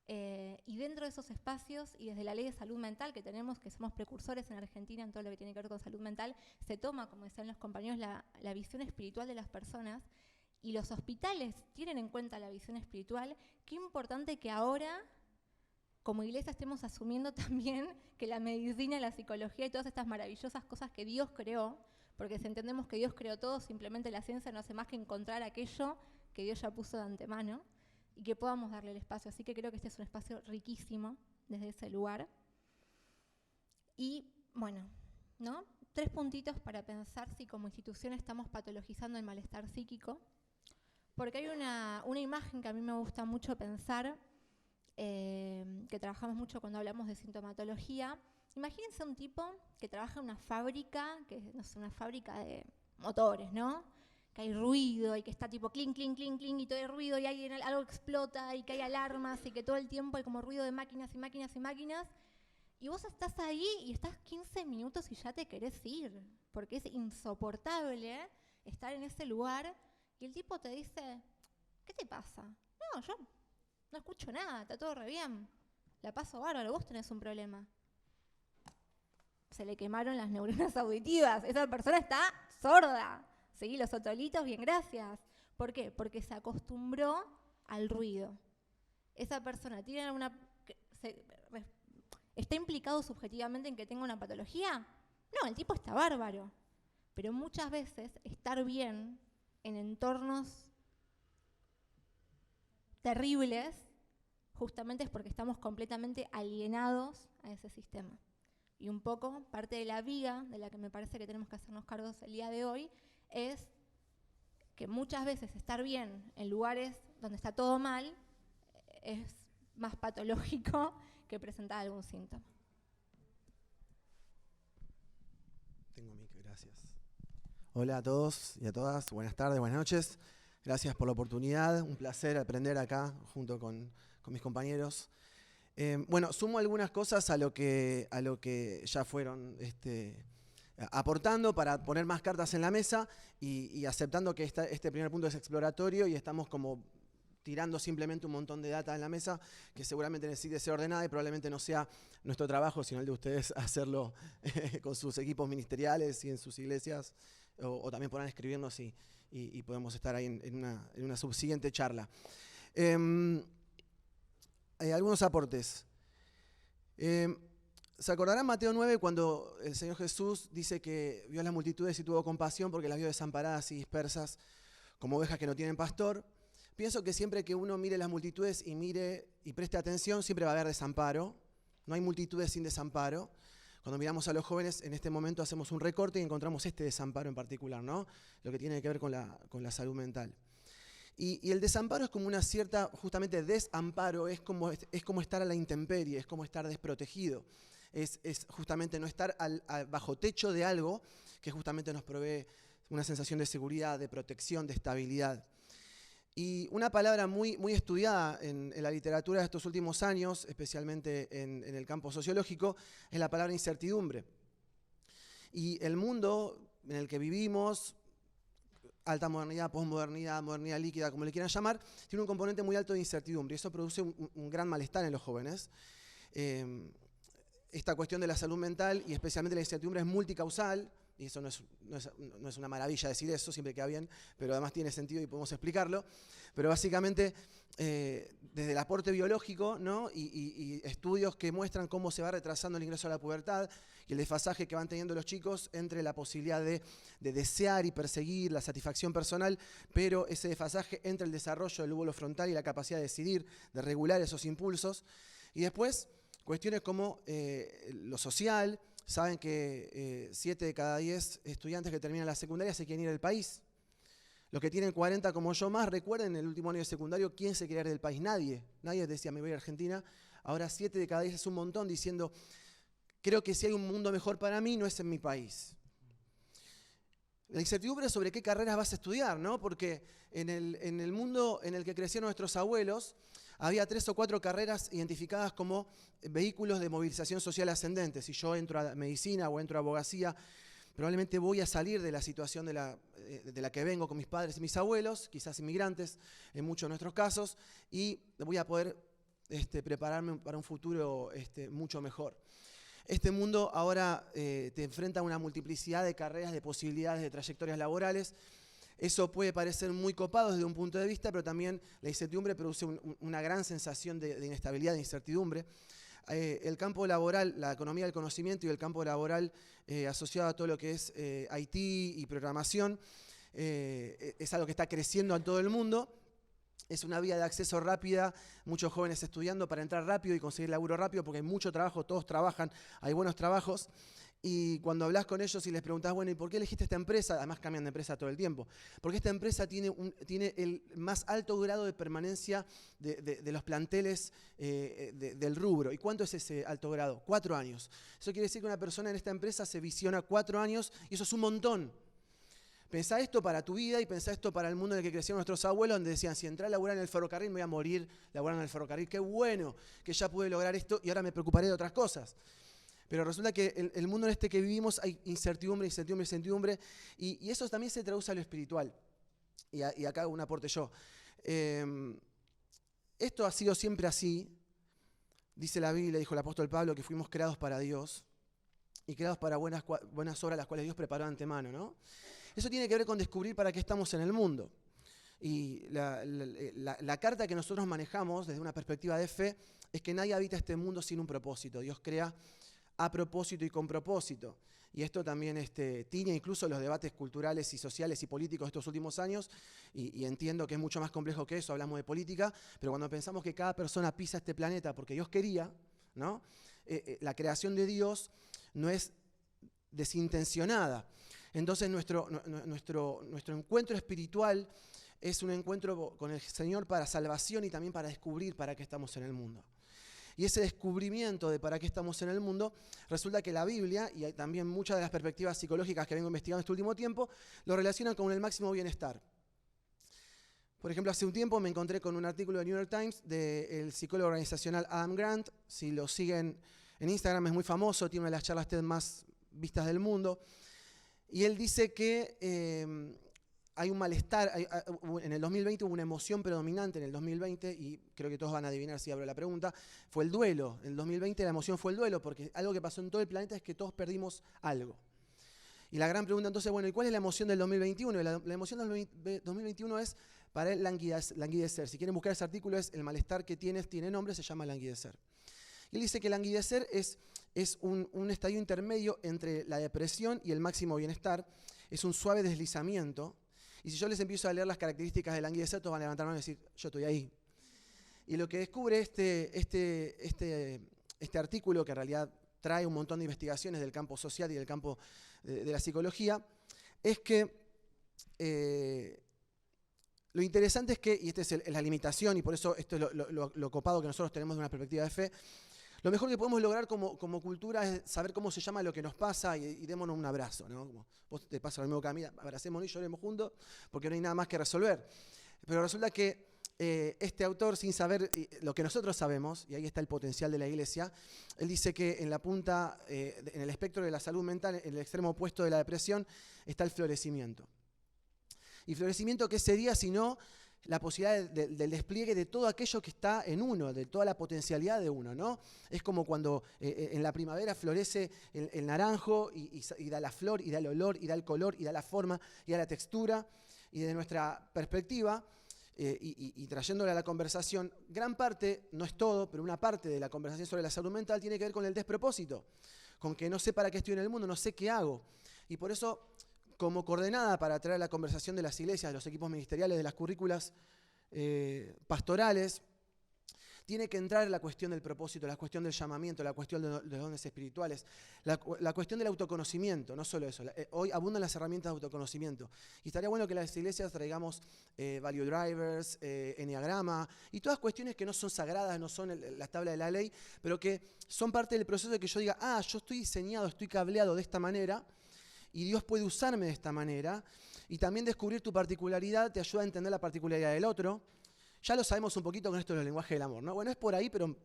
y dentro de esos espacios y desde la ley de salud mental que tenemos, que somos precursores en Argentina en todo lo que tiene que ver con salud mental, se toma, como decían los compañeros, la visión espiritual de las personas, y los hospitales tienen en cuenta la visión espiritual. Qué importante que ahora, como iglesia, estemos asumiendo también que la medicina, la psicología y todas estas maravillosas cosas que Dios creó, porque si entendemos que Dios creó todo, simplemente la ciencia no hace más que encontrar aquello que Dios ya puso de antemano, y que podamos darle el espacio. Así que creo que este es un espacio riquísimo desde ese lugar. Y bueno, ¿no? 3 puntitos para pensar si como institución estamos patologizando el malestar psíquico, porque hay una imagen que a mí me gusta mucho pensar, que trabajamos mucho cuando hablamos de sintomatología. Imagínense un tipo que trabaja en una fábrica, que no es una fábrica de motores, ¿no? Que hay ruido y que está tipo clink, clink, clink, clink y todo el ruido y algo explota y que hay alarmas y que todo el tiempo hay como ruido de máquinas y máquinas y máquinas. Y vos estás ahí y estás 15 minutos y ya te querés ir, porque es insoportable estar en ese lugar y el tipo te dice, ¿qué te pasa? No, yo no escucho nada, está todo re bien, la paso bárbaro, vos tenés un problema. Se le quemaron las neuronas auditivas, esa persona está sorda. ¿Sí? Los otolitos, bien, gracias. ¿Por qué? Porque se acostumbró al ruido. Esa persona tiene ¿está implicado subjetivamente en que tenga una patología? No, el tipo está bárbaro. Pero muchas veces estar bien en entornos terribles justamente es porque estamos completamente alienados a ese sistema. Y un poco parte de la viga de la que me parece que tenemos que hacernos cargos el día de hoy es que muchas veces estar bien en lugares donde está todo mal es más patológico que presentar algún síntoma. Tengo mic, gracias. Hola a todos y a todas, buenas tardes, buenas noches. Gracias por la oportunidad, un placer aprender acá junto con mis compañeros. Bueno, sumo algunas cosas a lo que ya fueron aportando para poner más cartas en la mesa y aceptando que este primer punto es exploratorio y estamos como tirando simplemente un montón de data en la mesa que seguramente necesite ser ordenada y probablemente no sea nuestro trabajo, sino el de ustedes hacerlo con sus equipos ministeriales y en sus iglesias, o también podrán escribirnos y podemos estar ahí en una subsiguiente charla. Algunos aportes. ¿Se acordarán Mateo 9 cuando el Señor Jesús dice que vio a las multitudes y tuvo compasión porque las vio desamparadas y dispersas como ovejas que no tienen pastor? Pienso que siempre que uno mire las multitudes y mire y preste atención, siempre va a haber desamparo. No hay multitudes sin desamparo. Cuando miramos a los jóvenes, en este momento hacemos un recorte y encontramos este desamparo en particular, ¿no? Lo que tiene que ver con la salud mental. Y el desamparo es como una cierta, justamente desamparo, es como estar a la intemperie, es como estar desprotegido. es justamente no estar bajo techo de algo que justamente nos provee una sensación de seguridad, de protección, de estabilidad. Y una palabra muy, muy estudiada en la literatura de estos últimos años, especialmente en el campo sociológico, es la palabra incertidumbre. Y el mundo en el que vivimos, alta modernidad, posmodernidad, modernidad líquida, como le quieran llamar, tiene un componente muy alto de incertidumbre y eso produce un gran malestar en los jóvenes. Esta cuestión de la salud mental y especialmente la incertidumbre es multicausal, y eso no es una maravilla decir eso, siempre queda bien, pero además tiene sentido y podemos explicarlo. Pero básicamente, desde el aporte biológico, ¿no? y estudios que muestran cómo se va retrasando el ingreso a la pubertad y el desfasaje que van teniendo los chicos entre la posibilidad de desear y perseguir la satisfacción personal, pero ese desfasaje entre el desarrollo del lóbulo frontal y la capacidad de decidir, de regular esos impulsos. Y después, cuestiones como lo social. Saben que 7 de cada 10 estudiantes que terminan la secundaria se quieren ir del país. Los que tienen 40 como yo más, recuerden en el último año de secundario, ¿quién se quería ir del país? Nadie. Nadie decía, me voy a Argentina. Ahora 7 de cada 10 es un montón diciendo, creo que si hay un mundo mejor para mí, no es en mi país. La incertidumbre sobre qué carreras vas a estudiar, ¿no? Porque en el mundo en el que crecieron nuestros abuelos, había 3 o 4 carreras identificadas como vehículos de movilización social ascendente. Si yo entro a medicina o entro a abogacía, probablemente voy a salir de la situación de la que vengo con mis padres y mis abuelos, quizás inmigrantes en muchos de nuestros casos, y voy a poder prepararme para un futuro mucho mejor. Este mundo ahora te enfrenta a una multiplicidad de carreras, de posibilidades, de trayectorias laborales. Eso puede parecer muy copado desde un punto de vista, pero también la incertidumbre produce una gran sensación de inestabilidad, de incertidumbre. El campo laboral, la economía del conocimiento y el campo laboral asociado a todo lo que es IT y programación, es algo que está creciendo en todo el mundo. Es una vía de acceso rápida, muchos jóvenes estudiando para entrar rápido y conseguir laburo rápido, porque hay mucho trabajo, todos trabajan, hay buenos trabajos. Y cuando hablas con ellos y les preguntás, bueno, ¿y por qué elegiste esta empresa? Además cambian de empresa todo el tiempo. Porque esta empresa tiene el más alto grado de permanencia de los planteles del rubro. ¿Y cuánto es ese alto grado? 4 años. Eso quiere decir que una persona en esta empresa se visiona 4 años y eso es un montón. Pensá esto para tu vida y pensá esto para el mundo en el que crecieron nuestros abuelos, donde decían, si entré a laburar en el ferrocarril me voy a morir laburando en el ferrocarril. Qué bueno que ya pude lograr esto y ahora me preocuparé de otras cosas. Pero resulta que el mundo en este que vivimos hay incertidumbre, incertidumbre, incertidumbre, y eso también se traduce a lo espiritual. Y acá hago un aporte yo. Esto ha sido siempre así. Dice la Biblia, dijo el apóstol Pablo, que fuimos creados para Dios y creados para buenas obras, las cuales Dios preparó de antemano, ¿no? Eso tiene que ver con descubrir para qué estamos en el mundo. Y la carta que nosotros manejamos desde una perspectiva de fe es que nadie habita este mundo sin un propósito. Dios crea a propósito y con propósito. Y esto también tiñe incluso los debates culturales y sociales y políticos de estos últimos años, y entiendo que es mucho más complejo que eso, hablamos de política, pero cuando pensamos que cada persona pisa este planeta porque Dios quería, ¿no? La creación de Dios no es desintencionada. Entonces nuestro encuentro espiritual es un encuentro con el Señor para salvación y también para descubrir para qué estamos en el mundo. Y ese descubrimiento de para qué estamos en el mundo, resulta que la Biblia, y también muchas de las perspectivas psicológicas que vengo investigando este último tiempo, lo relacionan con el máximo bienestar. Por ejemplo, hace un tiempo me encontré con un artículo de New York Times del psicólogo organizacional Adam Grant. Si lo siguen en Instagram es muy famoso, tiene una de las charlas TED más vistas del mundo. Y él dice que hay un malestar, en el 2020 hubo una emoción predominante en el 2020, y creo que todos van a adivinar si abro la pregunta, fue el duelo. En el 2020 la emoción fue el duelo, porque algo que pasó en todo el planeta es que todos perdimos algo. Y la gran pregunta entonces, bueno, ¿y cuál es la emoción del 2021? La emoción del 2021 es para él languidecer. Si quieren buscar ese artículo, es el malestar que tiene nombre, se llama languidecer. Y él dice que languidecer es un estadio intermedio entre la depresión y el máximo bienestar, es un suave deslizamiento. Y si yo les empiezo a leer las características del languidecer, todos van a levantar la mano y decir, yo estoy ahí. Y lo que descubre este artículo, que en realidad trae un montón de investigaciones del campo social y del campo de la psicología, es que lo interesante es que, y esta es la limitación, y por eso esto es lo copado que nosotros tenemos de una perspectiva de fe, Lo mejor que podemos lograr como cultura es saber cómo se llama lo que nos pasa y démonos un abrazo, ¿no? Como vos te pasa lo mismo que a mí, abracémonos y lloremos juntos porque no hay nada más que resolver. Pero resulta que este autor, sin saber lo que nosotros sabemos, y ahí está el potencial de la iglesia, él dice que en la punta, en el espectro de la salud mental, en el extremo opuesto de la depresión, está el florecimiento. ¿Y florecimiento qué sería sino la posibilidad del despliegue de todo aquello que está en uno, de toda la potencialidad de uno, ¿no? Es como cuando en la primavera florece el naranjo y da la flor, y da el olor, y da el color, y da la forma, y da la textura. Y de nuestra perspectiva, y trayéndole a la conversación, gran parte, no es todo, pero una parte de la conversación sobre la salud mental tiene que ver con el despropósito, con que no sé para qué estoy en el mundo, no sé qué hago. Y por eso, como coordenada para traer la conversación de las iglesias, de los equipos ministeriales, de las currículas pastorales, tiene que entrar la cuestión del propósito, la cuestión del llamamiento, la cuestión de los dones espirituales, la cuestión del autoconocimiento, no solo eso. Hoy abundan las herramientas de autoconocimiento. Y estaría bueno que las iglesias traigamos value drivers, enneagrama, y todas cuestiones que no son sagradas, no son la tabla de la ley, pero que son parte del proceso de que yo diga, yo estoy diseñado, estoy cableado de esta manera, y Dios puede usarme de esta manera. Y también descubrir tu particularidad te ayuda a entender la particularidad del otro. Ya lo sabemos un poquito con esto del lenguaje del amor, ¿no? Bueno, es por ahí, pero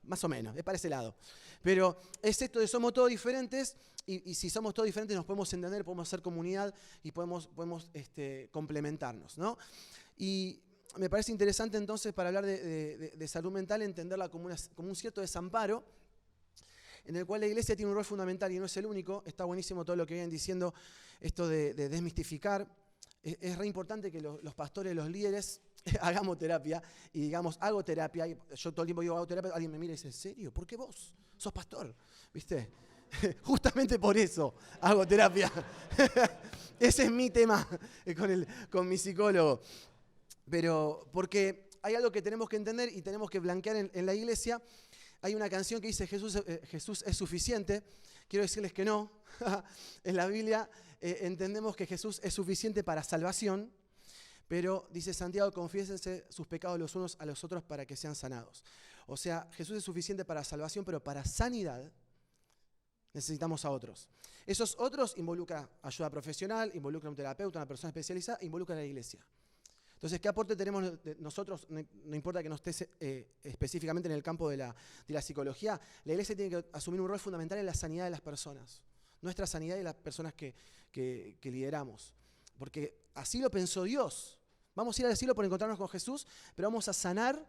más o menos, es para ese lado. Pero es esto de somos todos diferentes, y si somos todos diferentes nos podemos entender, podemos ser comunidad y podemos complementarnos, ¿no? Y me parece interesante entonces para hablar de salud mental entenderla como un cierto desamparo, en el cual la iglesia tiene un rol fundamental y no es el único. Está buenísimo todo lo que vienen diciendo, esto de desmistificar. Es re importante que los pastores, los líderes, hagamos terapia y digamos, hago terapia. Y yo todo el tiempo digo, hago terapia, alguien me mira y dice, ¿en serio? ¿Por qué vos? ¿Sos pastor? ¿Viste? Justamente por eso hago terapia. Ese es mi tema con mi psicólogo. Pero porque hay algo que tenemos que entender y tenemos que blanquear en la iglesia. Hay una canción que dice Jesús es suficiente. Quiero decirles que no. En la Biblia entendemos que Jesús es suficiente para salvación, pero dice Santiago, confiésense sus pecados los unos a los otros para que sean sanados. O sea, Jesús es suficiente para salvación, pero para sanidad necesitamos a otros. Esos otros involucran ayuda profesional, involucran un terapeuta, una persona especializada, involucran a la iglesia. Entonces, ¿qué aporte tenemos nosotros? No importa que no estés específicamente en el campo de la psicología, la iglesia tiene que asumir un rol fundamental en la sanidad de las personas. Nuestra sanidad y las personas que lideramos. Porque así lo pensó Dios. Vamos a ir al cielo por encontrarnos con Jesús, pero vamos a sanar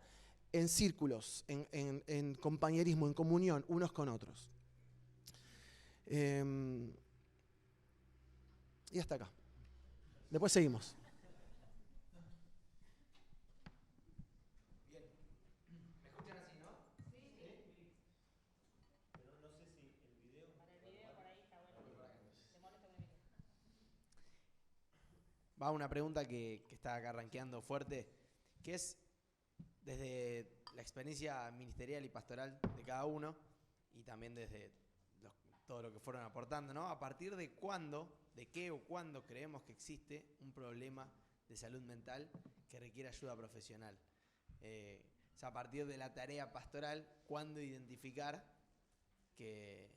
en círculos, en compañerismo, en comunión, unos con otros. Y hasta acá. Después seguimos. Va una pregunta que está acá rankeando fuerte, que es desde la experiencia ministerial y pastoral de cada uno, y también desde todo lo que fueron aportando, ¿no? ¿A partir de cuándo, de qué o cuándo creemos que existe un problema de salud mental que requiere ayuda profesional? O sea, a partir de la tarea pastoral, ¿cuándo identificar que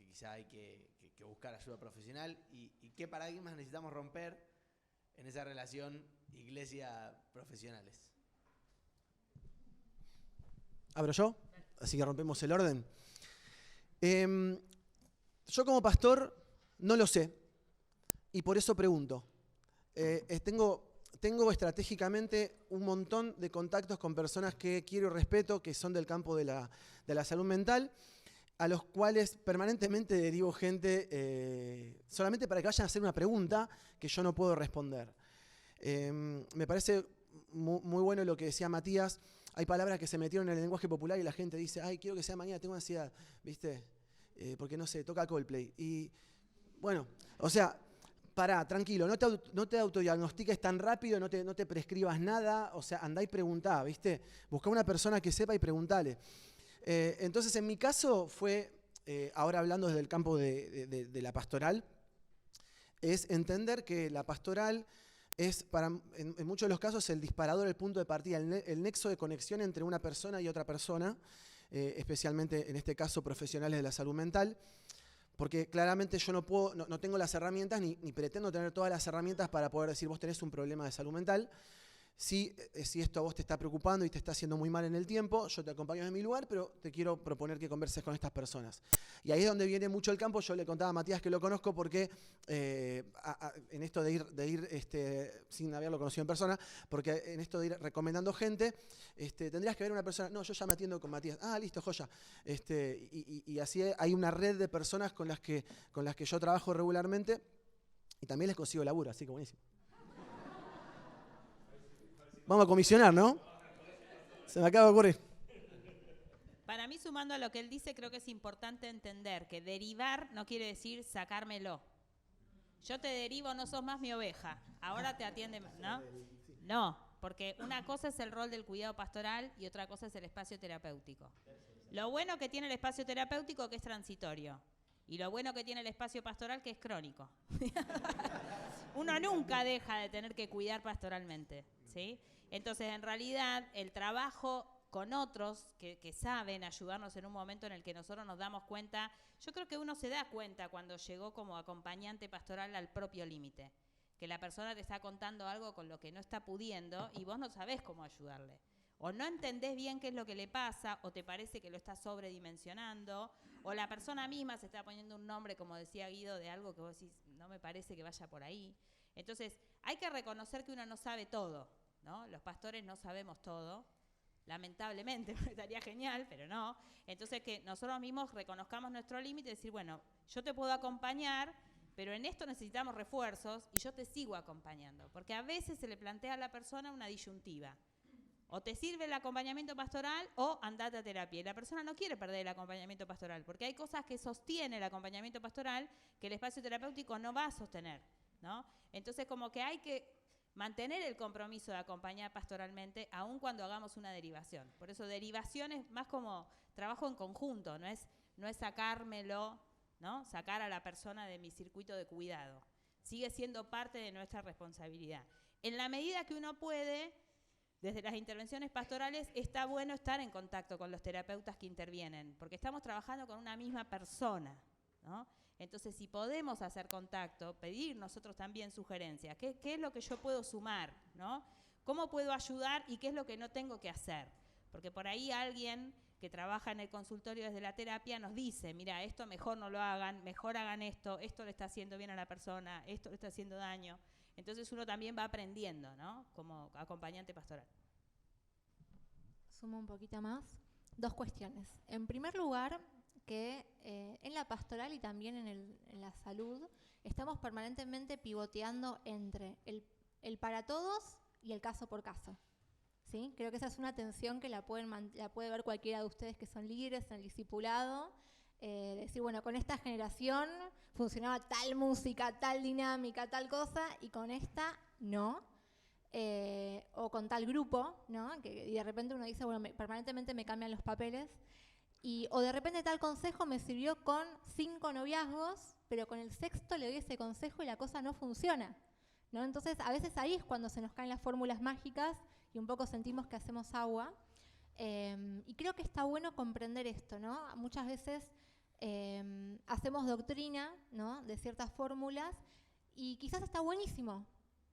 quizá hay que buscar ayuda profesional? ¿Y qué paradigmas necesitamos romper en esa relación iglesia-profesionales? ¿Abro yo? Así que rompemos el orden. Yo como pastor no lo sé y por eso pregunto. Tengo estratégicamente un montón de contactos con personas que quiero y respeto, que son del campo de la salud mental, a los cuales permanentemente derivo gente solamente para que vayan a hacer una pregunta que yo no puedo responder. Me parece muy bueno lo que decía Matías. Hay palabras que se metieron en el lenguaje popular y la gente dice, ay, quiero que sea mañana, tengo ansiedad, ¿viste? Porque no sé, toca Coldplay. Y bueno, o sea, pará, tranquilo, no te autodiagnostiques tan rápido, no te prescribas nada, o sea, andá y preguntá, ¿viste? Buscá una persona que sepa y preguntale. Entonces, en mi caso fue, ahora hablando desde el campo de la pastoral, es entender que la pastoral es, en muchos de los casos, el disparador, el punto de partida, el nexo de conexión entre una persona y otra persona, especialmente en este caso profesionales de la salud mental, porque claramente yo no tengo las herramientas ni pretendo tener todas las herramientas para poder decir vos tenés un problema de salud mental. Si esto a vos te está preocupando y te está haciendo muy mal en el tiempo, yo te acompaño en mi lugar, pero te quiero proponer que converses con estas personas. Y ahí es donde viene mucho el campo. Yo le contaba a Matías que lo conozco porque en esto de ir sin haberlo conocido en persona, porque en esto de ir recomendando gente, tendrías que ver una persona, no, yo ya me atiendo con Matías, listo, joya. Y así hay una red de personas con las que yo trabajo regularmente y también les consigo laburo, así que buenísimo. Vamos a comisionar, ¿no? Se me acaba de ocurrir. Para mí, sumando a lo que él dice, creo que es importante entender que derivar no quiere decir sacármelo. Yo te derivo, no sos más mi oveja. Ahora te atiende, ¿no? No, porque una cosa es el rol del cuidado pastoral y otra cosa es el espacio terapéutico. Lo bueno que tiene el espacio terapéutico que es transitorio. Y lo bueno que tiene el espacio pastoral que es crónico. Uno nunca deja de tener que cuidar pastoralmente, ¿sí? Entonces, en realidad, el trabajo con otros que saben ayudarnos en un momento en el que nosotros nos damos cuenta, yo creo que uno se da cuenta cuando llegó como acompañante pastoral al propio límite, que la persona te está contando algo con lo que no está pudiendo y vos no sabés cómo ayudarle. O no entendés bien qué es lo que le pasa, o te parece que lo está sobredimensionando, o la persona misma se está poniendo un nombre, como decía Guido, de algo que vos decís, no me parece que vaya por ahí. Entonces, hay que reconocer que uno no sabe todo, ¿no? Los pastores no sabemos todo, lamentablemente, estaría genial, pero no. Entonces, que nosotros mismos reconozcamos nuestro límite y decir, bueno, yo te puedo acompañar, pero en esto necesitamos refuerzos y yo te sigo acompañando. Porque a veces se le plantea a la persona una disyuntiva. O te sirve el acompañamiento pastoral o andate a terapia. Y la persona no quiere perder el acompañamiento pastoral, porque hay cosas que sostiene el acompañamiento pastoral que el espacio terapéutico no va a sostener, ¿no? Entonces, como que hay que mantener el compromiso de acompañar pastoralmente, aun cuando hagamos una derivación. Por eso, derivación es más como trabajo en conjunto, no es sacármelo, ¿no? Sacar a la persona de mi circuito de cuidado. Sigue siendo parte de nuestra responsabilidad. En la medida que uno puede, desde las intervenciones pastorales, está bueno estar en contacto con los terapeutas que intervienen, porque estamos trabajando con una misma persona, ¿no? Entonces, si podemos hacer contacto, pedir nosotros también sugerencias, ¿qué es lo que yo puedo sumar, ¿no? ¿Cómo puedo ayudar y qué es lo que no tengo que hacer? Porque por ahí alguien que trabaja en el consultorio desde la terapia nos dice, mira, esto mejor no lo hagan, mejor hagan esto le está haciendo bien a la persona, esto le está haciendo daño. Entonces uno también va aprendiendo, ¿no? Como acompañante pastoral. Sumo un poquito más. 2 cuestiones. En primer lugar, que en la pastoral y también en la salud estamos permanentemente pivoteando entre el para todos y el caso por caso. ¿Sí? Creo que esa es una tensión que la puede ver cualquiera de ustedes que son líderes en el discipulado. Decir, bueno, con esta generación funcionaba tal música, tal dinámica, tal cosa, y con esta no. O con tal grupo, ¿no? Y de repente uno dice, bueno, permanentemente me cambian los papeles. O de repente tal consejo me sirvió con 5 noviazgos, pero con el 6º le doy ese consejo y la cosa no funciona, ¿no? Entonces, a veces ahí es cuando se nos caen las fórmulas mágicas y un poco sentimos que hacemos agua. Y creo que está bueno comprender esto, ¿no? Muchas veces hacemos doctrina, ¿no? De ciertas fórmulas y quizás está buenísimo,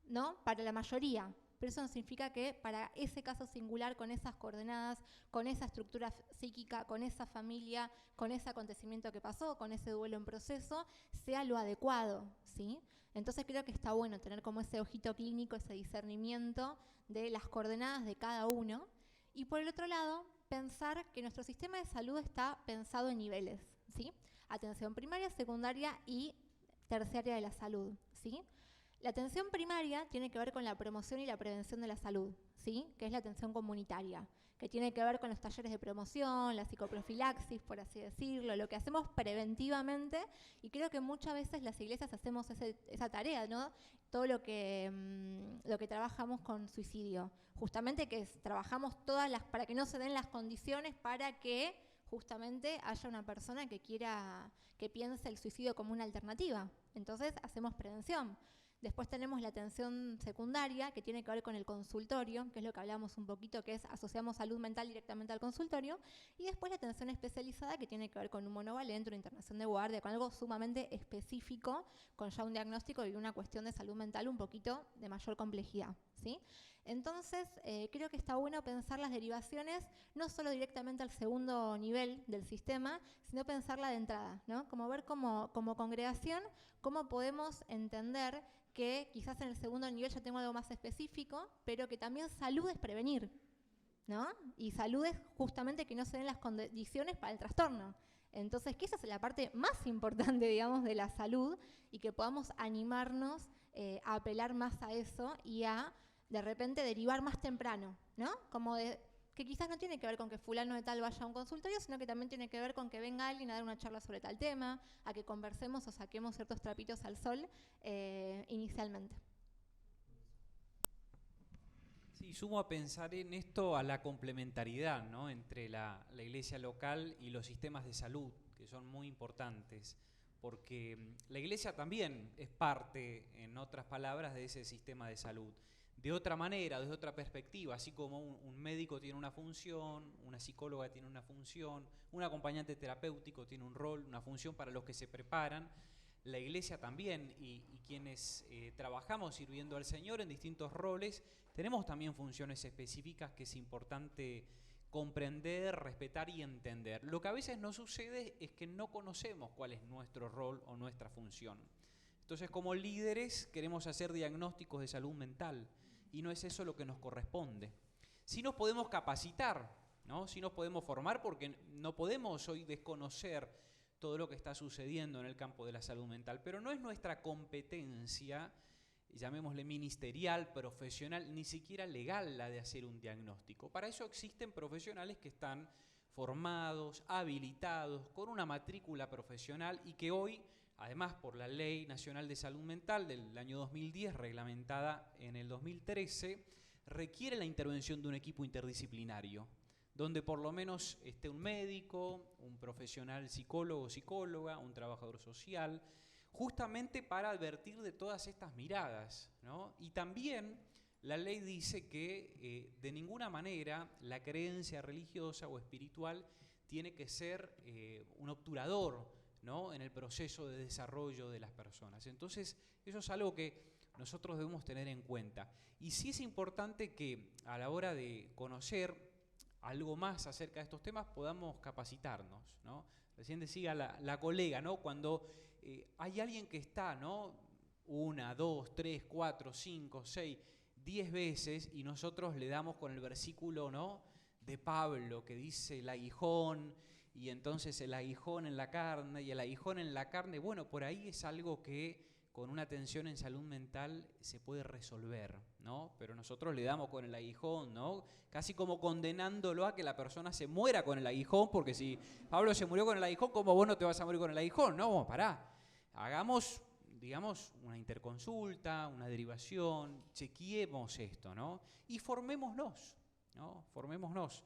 ¿no? Para la mayoría, pero eso no significa que para ese caso singular, con esas coordenadas, con esa estructura psíquica, con esa familia, con ese acontecimiento que pasó, con ese duelo en proceso, sea lo adecuado, ¿sí? Entonces creo que está bueno tener como ese ojito clínico, ese discernimiento de las coordenadas de cada uno. Y por el otro lado, pensar que nuestro sistema de salud está pensado en niveles, ¿sí? Atención primaria, secundaria y terciaria de la salud, ¿sí? La atención primaria tiene que ver con la promoción y la prevención de la salud, ¿sí? Que es la atención comunitaria, que tiene que ver con los talleres de promoción, la psicoprofilaxis, por así decirlo, lo que hacemos preventivamente, y creo que muchas veces las iglesias hacemos esa tarea, ¿no? Todo lo que trabajamos con suicidio, justamente trabajamos para que no se den las condiciones para que justamente haya una persona que piense el suicidio como una alternativa. Entonces hacemos prevención. Después tenemos la atención secundaria, que tiene que ver con el consultorio, que es lo que hablamos un poquito, que es asociamos salud mental directamente al consultorio. Y después la atención especializada, que tiene que ver con un monovalente, una internación de guardia, con algo sumamente específico, con ya un diagnóstico y una cuestión de salud mental un poquito de mayor complejidad, ¿sí? Entonces, creo que está bueno pensar las derivaciones no solo directamente al segundo nivel del sistema, sino pensarla de entrada, ¿no? Como ver como congregación cómo podemos entender que quizás en el segundo nivel ya tengo algo más específico, pero que también salud es prevenir, ¿no? Y salud es justamente que no se den las condiciones para el trastorno. Entonces, que esa es la parte más importante, digamos, de la salud y que podamos animarnos a apelar más a eso y a, de repente, derivar más temprano, ¿no? Como que quizás no tiene que ver con que fulano de tal vaya a un consultorio, sino que también tiene que ver con que venga alguien a dar una charla sobre tal tema, a que conversemos o saquemos ciertos trapitos al sol inicialmente. Sí, sumo a pensar en esto a la complementariedad, ¿no?, entre la iglesia local y los sistemas de salud, que son muy importantes, porque la iglesia también es parte, en otras palabras, de ese sistema de salud. De otra manera, desde otra perspectiva, así como un médico tiene una función, una psicóloga tiene una función, un acompañante terapéutico tiene un rol, una función para los que se preparan, la iglesia también y quienes trabajamos sirviendo al Señor en distintos roles, tenemos también funciones específicas que es importante comprender, respetar y entender. Lo que a veces nos sucede es que no conocemos cuál es nuestro rol o nuestra función. Entonces, como líderes queremos hacer diagnósticos de salud mental y no es eso lo que nos corresponde. Sí nos podemos capacitar, ¿no? Sí nos podemos formar porque no podemos hoy desconocer todo lo que está sucediendo en el campo de la salud mental, pero no es nuestra competencia, llamémosle ministerial, profesional, ni siquiera legal la de hacer un diagnóstico. Para eso existen profesionales que están formados, habilitados, con una matrícula profesional y que hoy, además por la Ley Nacional de Salud Mental del año 2010, reglamentada en el 2013, requiere la intervención de un equipo interdisciplinario, donde por lo menos esté un médico, un profesional psicólogo o psicóloga, un trabajador social, justamente para advertir de todas estas miradas, ¿no? Y también la ley dice que de ninguna manera la creencia religiosa o espiritual tiene que ser un obturador, ¿no?, en el proceso de desarrollo de las personas. Entonces, eso es algo que nosotros debemos tener en cuenta. Y sí es importante que a la hora de conocer algo más acerca de estos temas podamos capacitarnos, ¿no? Recién decía la colega, ¿no?, cuando hay alguien que está, ¿no?, 1, 2, 3, 4, 5, 6, 10 veces y nosotros le damos con el versículo, ¿no?, de Pablo que dice el aguijón y entonces el aguijón en la carne y el aguijón en la carne, bueno, por ahí es algo que con una atención en salud mental se puede resolver, ¿no? Pero nosotros le damos con el aguijón, ¿no?, casi como condenándolo a que la persona se muera con el aguijón, porque si Pablo se murió con el aguijón, ¿cómo vos no te vas a morir con el aguijón? No, pará, hagamos, digamos, una interconsulta, una derivación, chequeemos esto, ¿no? Y formémonos, ¿no? Formémonos.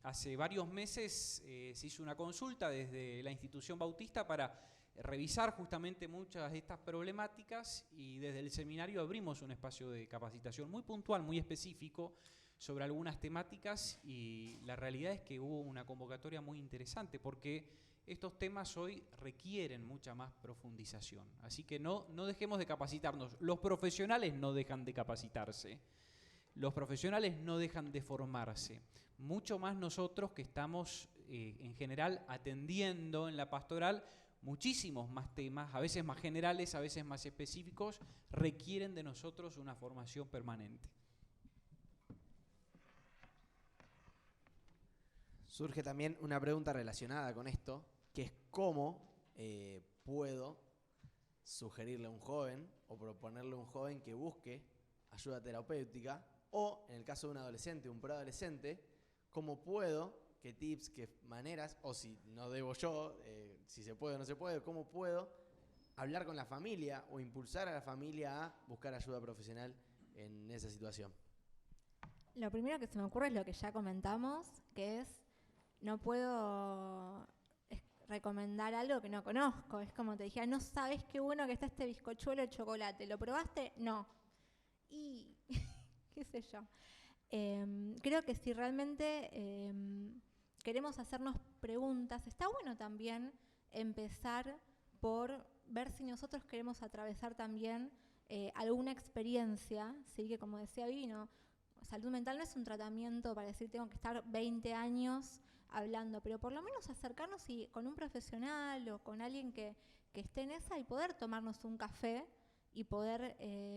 Hace varios meses se hizo una consulta desde la institución bautista para revisar justamente muchas de estas problemáticas y desde el seminario abrimos un espacio de capacitación muy puntual, muy específico sobre algunas temáticas y la realidad es que hubo una convocatoria muy interesante porque estos temas hoy requieren mucha más profundización. Así que no dejemos de capacitarnos. Los profesionales no dejan de capacitarse. Los profesionales no dejan de formarse. Mucho más nosotros que estamos en general atendiendo en la pastoral muchísimos más temas, a veces más generales, a veces más específicos, requieren de nosotros una formación permanente. Surge también una pregunta relacionada con esto, que es cómo puedo sugerirle a un joven o proponerle a un joven que busque ayuda terapéutica o, en el caso de un adolescente, un preadolescente, cómo puedo, qué tips, qué maneras, o si no debo yo, si se puede o no se puede, cómo puedo hablar con la familia o impulsar a la familia a buscar ayuda profesional en esa situación. Lo primero que se me ocurre es lo que ya comentamos, que es no puedo recomendar algo que no conozco. Es como te dijera, no sabes qué bueno que está este bizcochuelo de chocolate. ¿Lo probaste? No. Y qué sé yo. Creo que si realmente queremos hacernos preguntas, está bueno también empezar por ver si nosotros queremos atravesar también alguna experiencia, ¿sí? Que como decía Vino, salud mental no es un tratamiento para decir tengo que estar 20 años hablando, pero por lo menos acercarnos con un profesional o con alguien que esté en esa y poder tomarnos un café y poder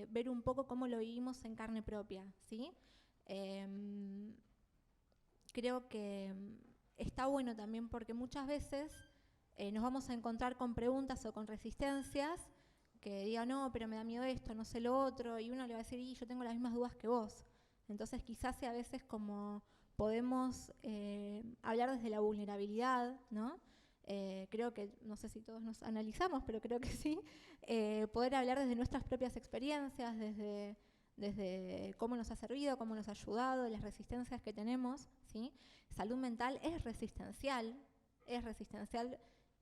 ver un poco cómo lo vivimos en carne propia, ¿sí? Creo que está bueno también porque muchas veces nos vamos a encontrar con preguntas o con resistencias que digan, no, pero me da miedo esto, no sé lo otro, y uno le va a decir, y yo tengo las mismas dudas que vos. Entonces quizás sea a veces como podemos hablar desde la vulnerabilidad, ¿no? Creo que, no sé si todos nos analizamos, pero creo que sí, poder hablar desde nuestras propias experiencias, desde cómo nos ha servido, cómo nos ha ayudado, las resistencias que tenemos, ¿sí? Salud mental es resistencial,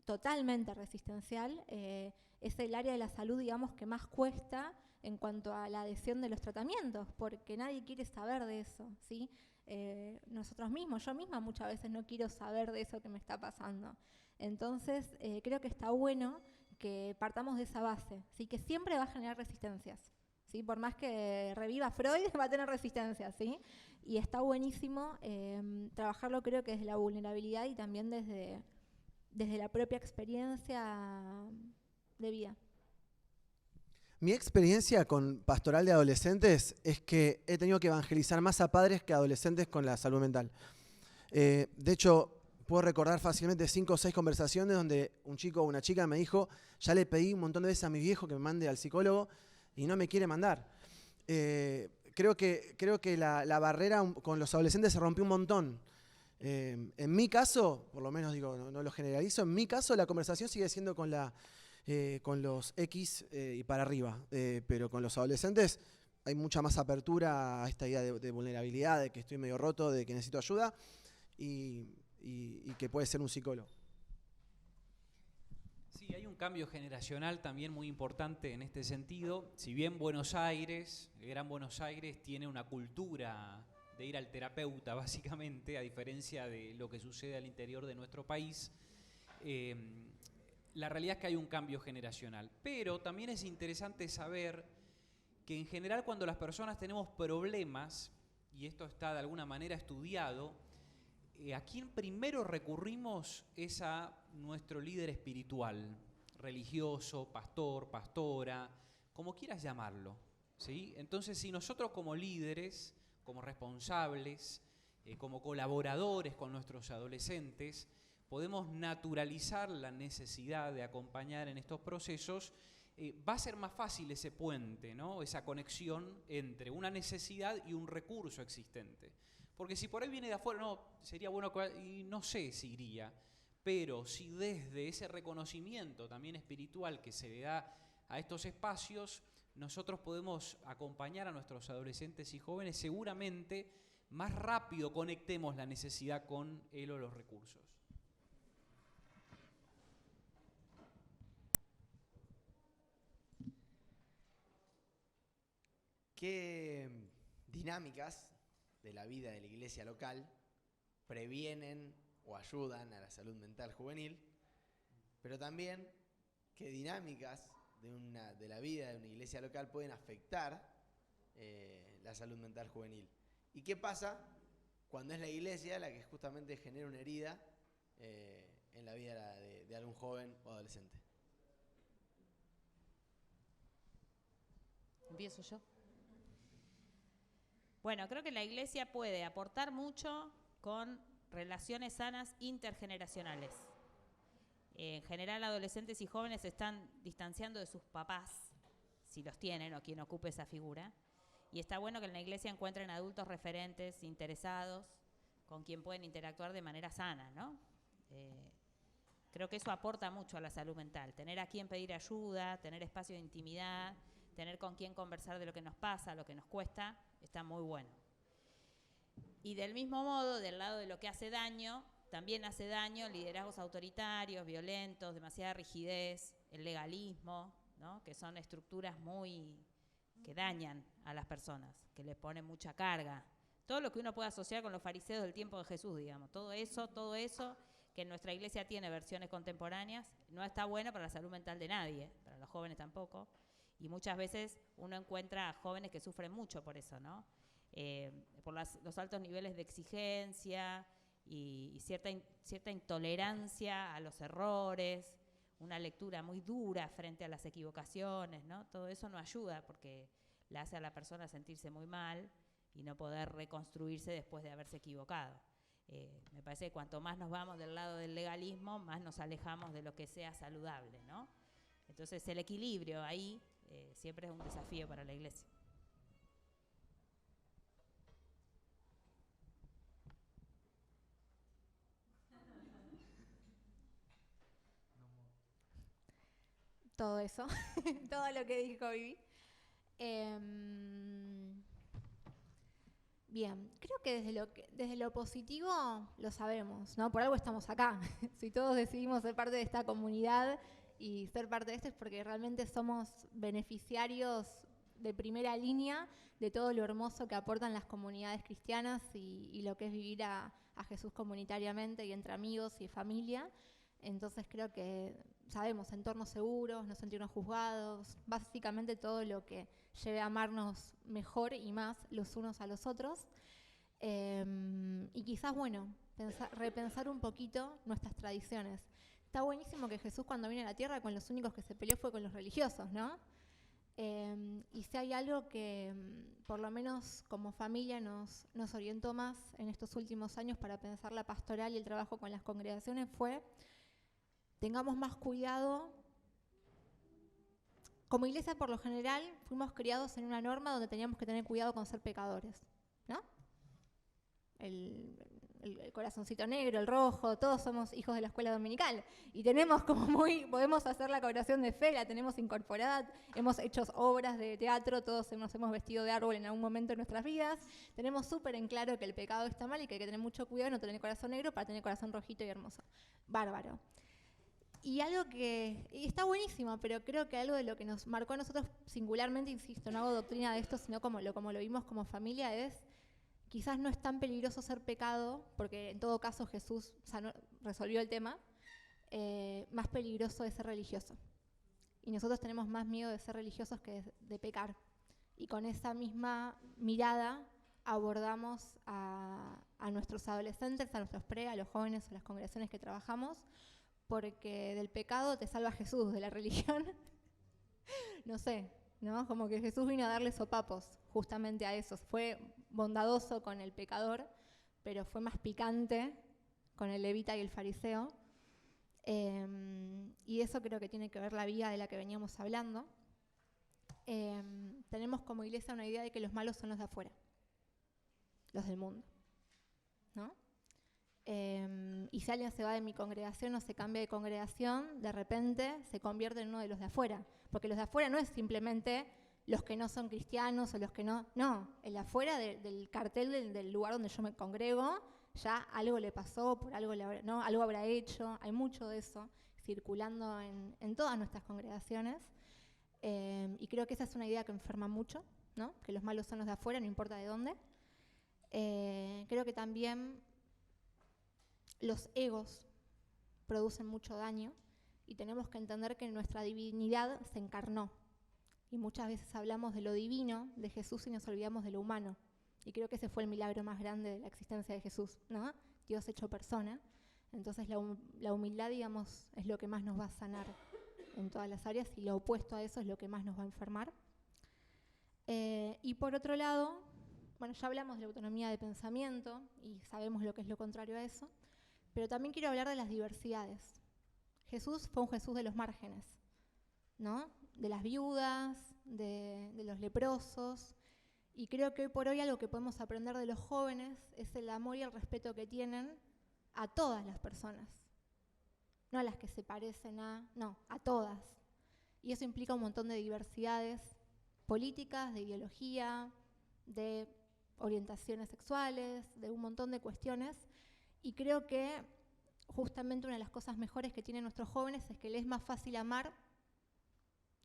totalmente resistencial, es el área de la salud, digamos, que más cuesta en cuanto a la adhesión de los tratamientos, porque nadie quiere saber de eso, ¿sí? Nosotros mismos, yo misma muchas veces no quiero saber de eso que me está pasando. Entonces, creo que está bueno que partamos de esa base, ¿sí? Que siempre va a generar resistencias, ¿sí? Por más que reviva Freud, va a tener resistencias, ¿sí? Y está buenísimo trabajarlo, creo que desde la vulnerabilidad y también desde la propia experiencia de vida. Mi experiencia con pastoral de adolescentes es que he tenido que evangelizar más a padres que a adolescentes con la salud mental. De hecho, puedo recordar fácilmente 5 o 6 conversaciones donde un chico o una chica me dijo, ya le pedí un montón de veces a mi viejo que me mande al psicólogo y no me quiere mandar. Creo que la barrera con los adolescentes se rompió un montón. En mi caso, por lo menos digo, no lo generalizo, en mi caso la conversación sigue siendo con los X y para arriba, pero con los adolescentes hay mucha más apertura a esta idea de vulnerabilidad, de que estoy medio roto, de que necesito ayuda y que puede ser un psicólogo. Sí, hay un cambio generacional también muy importante en este sentido. Si bien Buenos Aires, el Gran Buenos Aires, tiene una cultura de ir al terapeuta, básicamente, a diferencia de lo que sucede al interior de nuestro país, la realidad es que hay un cambio generacional. Pero también es interesante saber que en general cuando las personas tenemos problemas, y esto está de alguna manera estudiado, a quien primero recurrimos es a nuestro líder espiritual, religioso, pastor, pastora, como quieras llamarlo, ¿sí? Entonces, si nosotros como líderes, como responsables, como colaboradores con nuestros adolescentes, podemos naturalizar la necesidad de acompañar en estos procesos, va a ser más fácil ese puente, ¿no? Esa conexión entre una necesidad y un recurso existente. Porque si por ahí viene de afuera, no, sería bueno, y no sé si iría, pero si desde ese reconocimiento también espiritual que se le da a estos espacios, nosotros podemos acompañar a nuestros adolescentes y jóvenes, seguramente más rápido conectemos la necesidad con él o los recursos. ¿Qué dinámicas de la vida de la iglesia local previenen o ayudan a la salud mental juvenil? Pero también, ¿qué dinámicas de la vida de una iglesia local pueden afectar la salud mental juvenil? ¿Y qué pasa cuando es la iglesia la que justamente genera una herida en la vida de algún joven o adolescente? ¿Empiezo yo? Bueno, creo que la iglesia puede aportar mucho con relaciones sanas intergeneracionales. En general, adolescentes y jóvenes se están distanciando de sus papás, si los tienen o quien ocupe esa figura. Y está bueno que en la iglesia encuentren adultos referentes, interesados, con quien pueden interactuar de manera sana, ¿no? Creo que eso aporta mucho a la salud mental. Tener a quien pedir ayuda, tener espacio de intimidad, tener con quien conversar de lo que nos pasa, lo que nos cuesta, está muy bueno. Y del mismo modo, del lado de lo que hace daño, también hace daño liderazgos autoritarios, violentos, demasiada rigidez, el legalismo, ¿no? Que son estructuras que dañan a las personas, que les ponen mucha carga. Todo lo que uno puede asociar con los fariseos del tiempo de Jesús, digamos, todo eso que en nuestra iglesia tiene versiones contemporáneas, no está bueno para la salud mental de nadie, para los jóvenes tampoco, y muchas veces uno encuentra a jóvenes que sufren mucho por eso, ¿no? Por los altos niveles de exigencia y cierta intolerancia a los errores, una lectura muy dura frente a las equivocaciones, ¿no? Todo eso no ayuda porque le hace a la persona sentirse muy mal y no poder reconstruirse después de haberse equivocado. Me parece que cuanto más nos vamos del lado del legalismo, más nos alejamos de lo que sea saludable, ¿no? Entonces el equilibrio ahí siempre es un desafío para la iglesia. Todo eso, todo lo que dijo Vivi. Bien, creo que desde lo positivo lo sabemos, ¿no? Por algo estamos acá. Si todos decidimos ser parte de esta comunidad y ser parte de esto es porque realmente somos beneficiarios de primera línea de todo lo hermoso que aportan las comunidades cristianas y lo que es vivir a Jesús comunitariamente y entre amigos y familia. Entonces creo que sabemos entornos seguros, no sentirnos juzgados, básicamente todo lo que lleve a amarnos mejor y más los unos a los otros. Y quizás, bueno, repensar un poquito nuestras tradiciones. Está buenísimo que Jesús cuando vino a la tierra con los únicos que se peleó fue con los religiosos, ¿no? Y si hay algo que por lo menos como familia nos orientó más en estos últimos años para pensar la pastoral y el trabajo con las congregaciones fue tengamos más cuidado. Como iglesia, por lo general, fuimos criados en una norma donde teníamos que tener cuidado con ser pecadores, ¿no? El corazoncito negro, el rojo, todos somos hijos de la escuela dominical y tenemos podemos hacer la oración de fe, la tenemos incorporada, hemos hecho obras de teatro, todos nos hemos vestido de árbol en algún momento de nuestras vidas, tenemos súper en claro que el pecado está mal y que hay que tener mucho cuidado de no tener corazón negro para tener corazón rojito y hermoso. Bárbaro. Y algo que está buenísimo, pero creo que algo de lo que nos marcó a nosotros singularmente, insisto, no hago doctrina de esto, sino como lo vimos como familia, es quizás no es tan peligroso ser pecado, porque en todo caso Jesús resolvió el tema, más peligroso es ser religioso. Y nosotros tenemos más miedo de ser religiosos que de pecar. Y con esa misma mirada abordamos a nuestros adolescentes, a nuestros a los jóvenes, a las congregaciones que trabajamos, porque del pecado te salva Jesús, de la religión, no sé, ¿no? Como que Jesús vino a darle sopapos justamente a esos. Fue bondadoso con el pecador, pero fue más picante con el levita y el fariseo. Y eso creo que tiene que ver la vida de la que veníamos hablando. Tenemos como iglesia una idea de que los malos son los de afuera, los del mundo, ¿no? Y si alguien se va de mi congregación o se cambia de congregación, de repente se convierte en uno de los de afuera. Porque los de afuera no es simplemente los que no son cristianos o los que no. No, el de afuera del cartel del lugar donde yo me congrego, ya algo le pasó, por algo, algo habrá hecho. Hay mucho de eso circulando en todas nuestras congregaciones. Y creo que esa es una idea que enferma mucho, ¿no? Que los malos son los de afuera, no importa de dónde. Creo que también los egos producen mucho daño y tenemos que entender que nuestra divinidad se encarnó. Y muchas veces hablamos de lo divino de Jesús y nos olvidamos de lo humano. Y creo que ese fue el milagro más grande de la existencia de Jesús, ¿no? Dios hecho persona. Entonces la humildad, digamos, es lo que más nos va a sanar en todas las áreas y lo opuesto a eso es lo que más nos va a enfermar. Y por otro lado, bueno, ya hablamos de la autonomía de pensamiento y sabemos lo que es lo contrario a eso. Pero también quiero hablar de las diversidades. Jesús fue un Jesús de los márgenes, ¿no? De las viudas, de los leprosos. Y creo que hoy por hoy algo que podemos aprender de los jóvenes es el amor y el respeto que tienen a todas las personas. No a las que se parecen no, a todas. Y eso implica un montón de diversidades políticas, de ideología, de orientaciones sexuales, de un montón de cuestiones. Y creo que justamente una de las cosas mejores que tienen nuestros jóvenes es que les es más fácil amar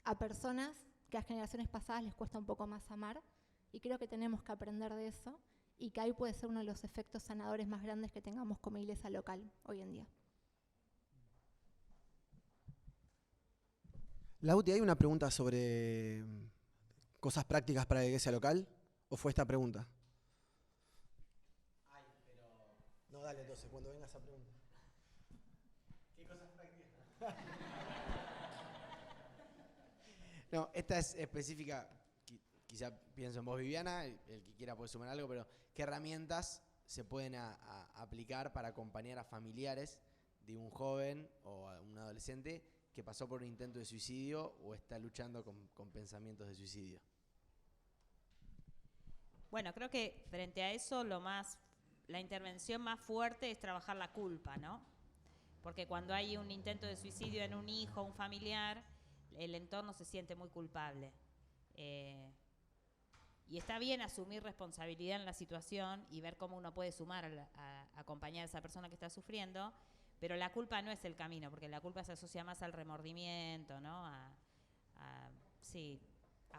a personas que a generaciones pasadas les cuesta un poco más amar, y creo que tenemos que aprender de eso, y que ahí puede ser uno de los efectos sanadores más grandes que tengamos como iglesia local hoy en día. Lauti, ¿hay una pregunta sobre cosas prácticas para la iglesia local? ¿O fue esta pregunta? Ay, pero... No, dale, entonces, cuando venga esa pregunta. ¿Qué cosas prácticas? No, esta es específica, quizá pienso en vos, Viviana, el que quiera puede sumar algo, pero ¿qué herramientas se pueden aplicar para acompañar a familiares de un joven o a un adolescente que pasó por un intento de suicidio o está luchando con pensamientos de suicidio? Bueno, creo que frente a eso la intervención más fuerte es trabajar la culpa, ¿no? Porque cuando hay un intento de suicidio en un hijo, un familiar, el entorno se siente muy culpable. Y está bien asumir responsabilidad en la situación y ver cómo uno puede sumar a acompañar a esa persona que está sufriendo, pero la culpa no es el camino, porque la culpa se asocia más al remordimiento, ¿no? A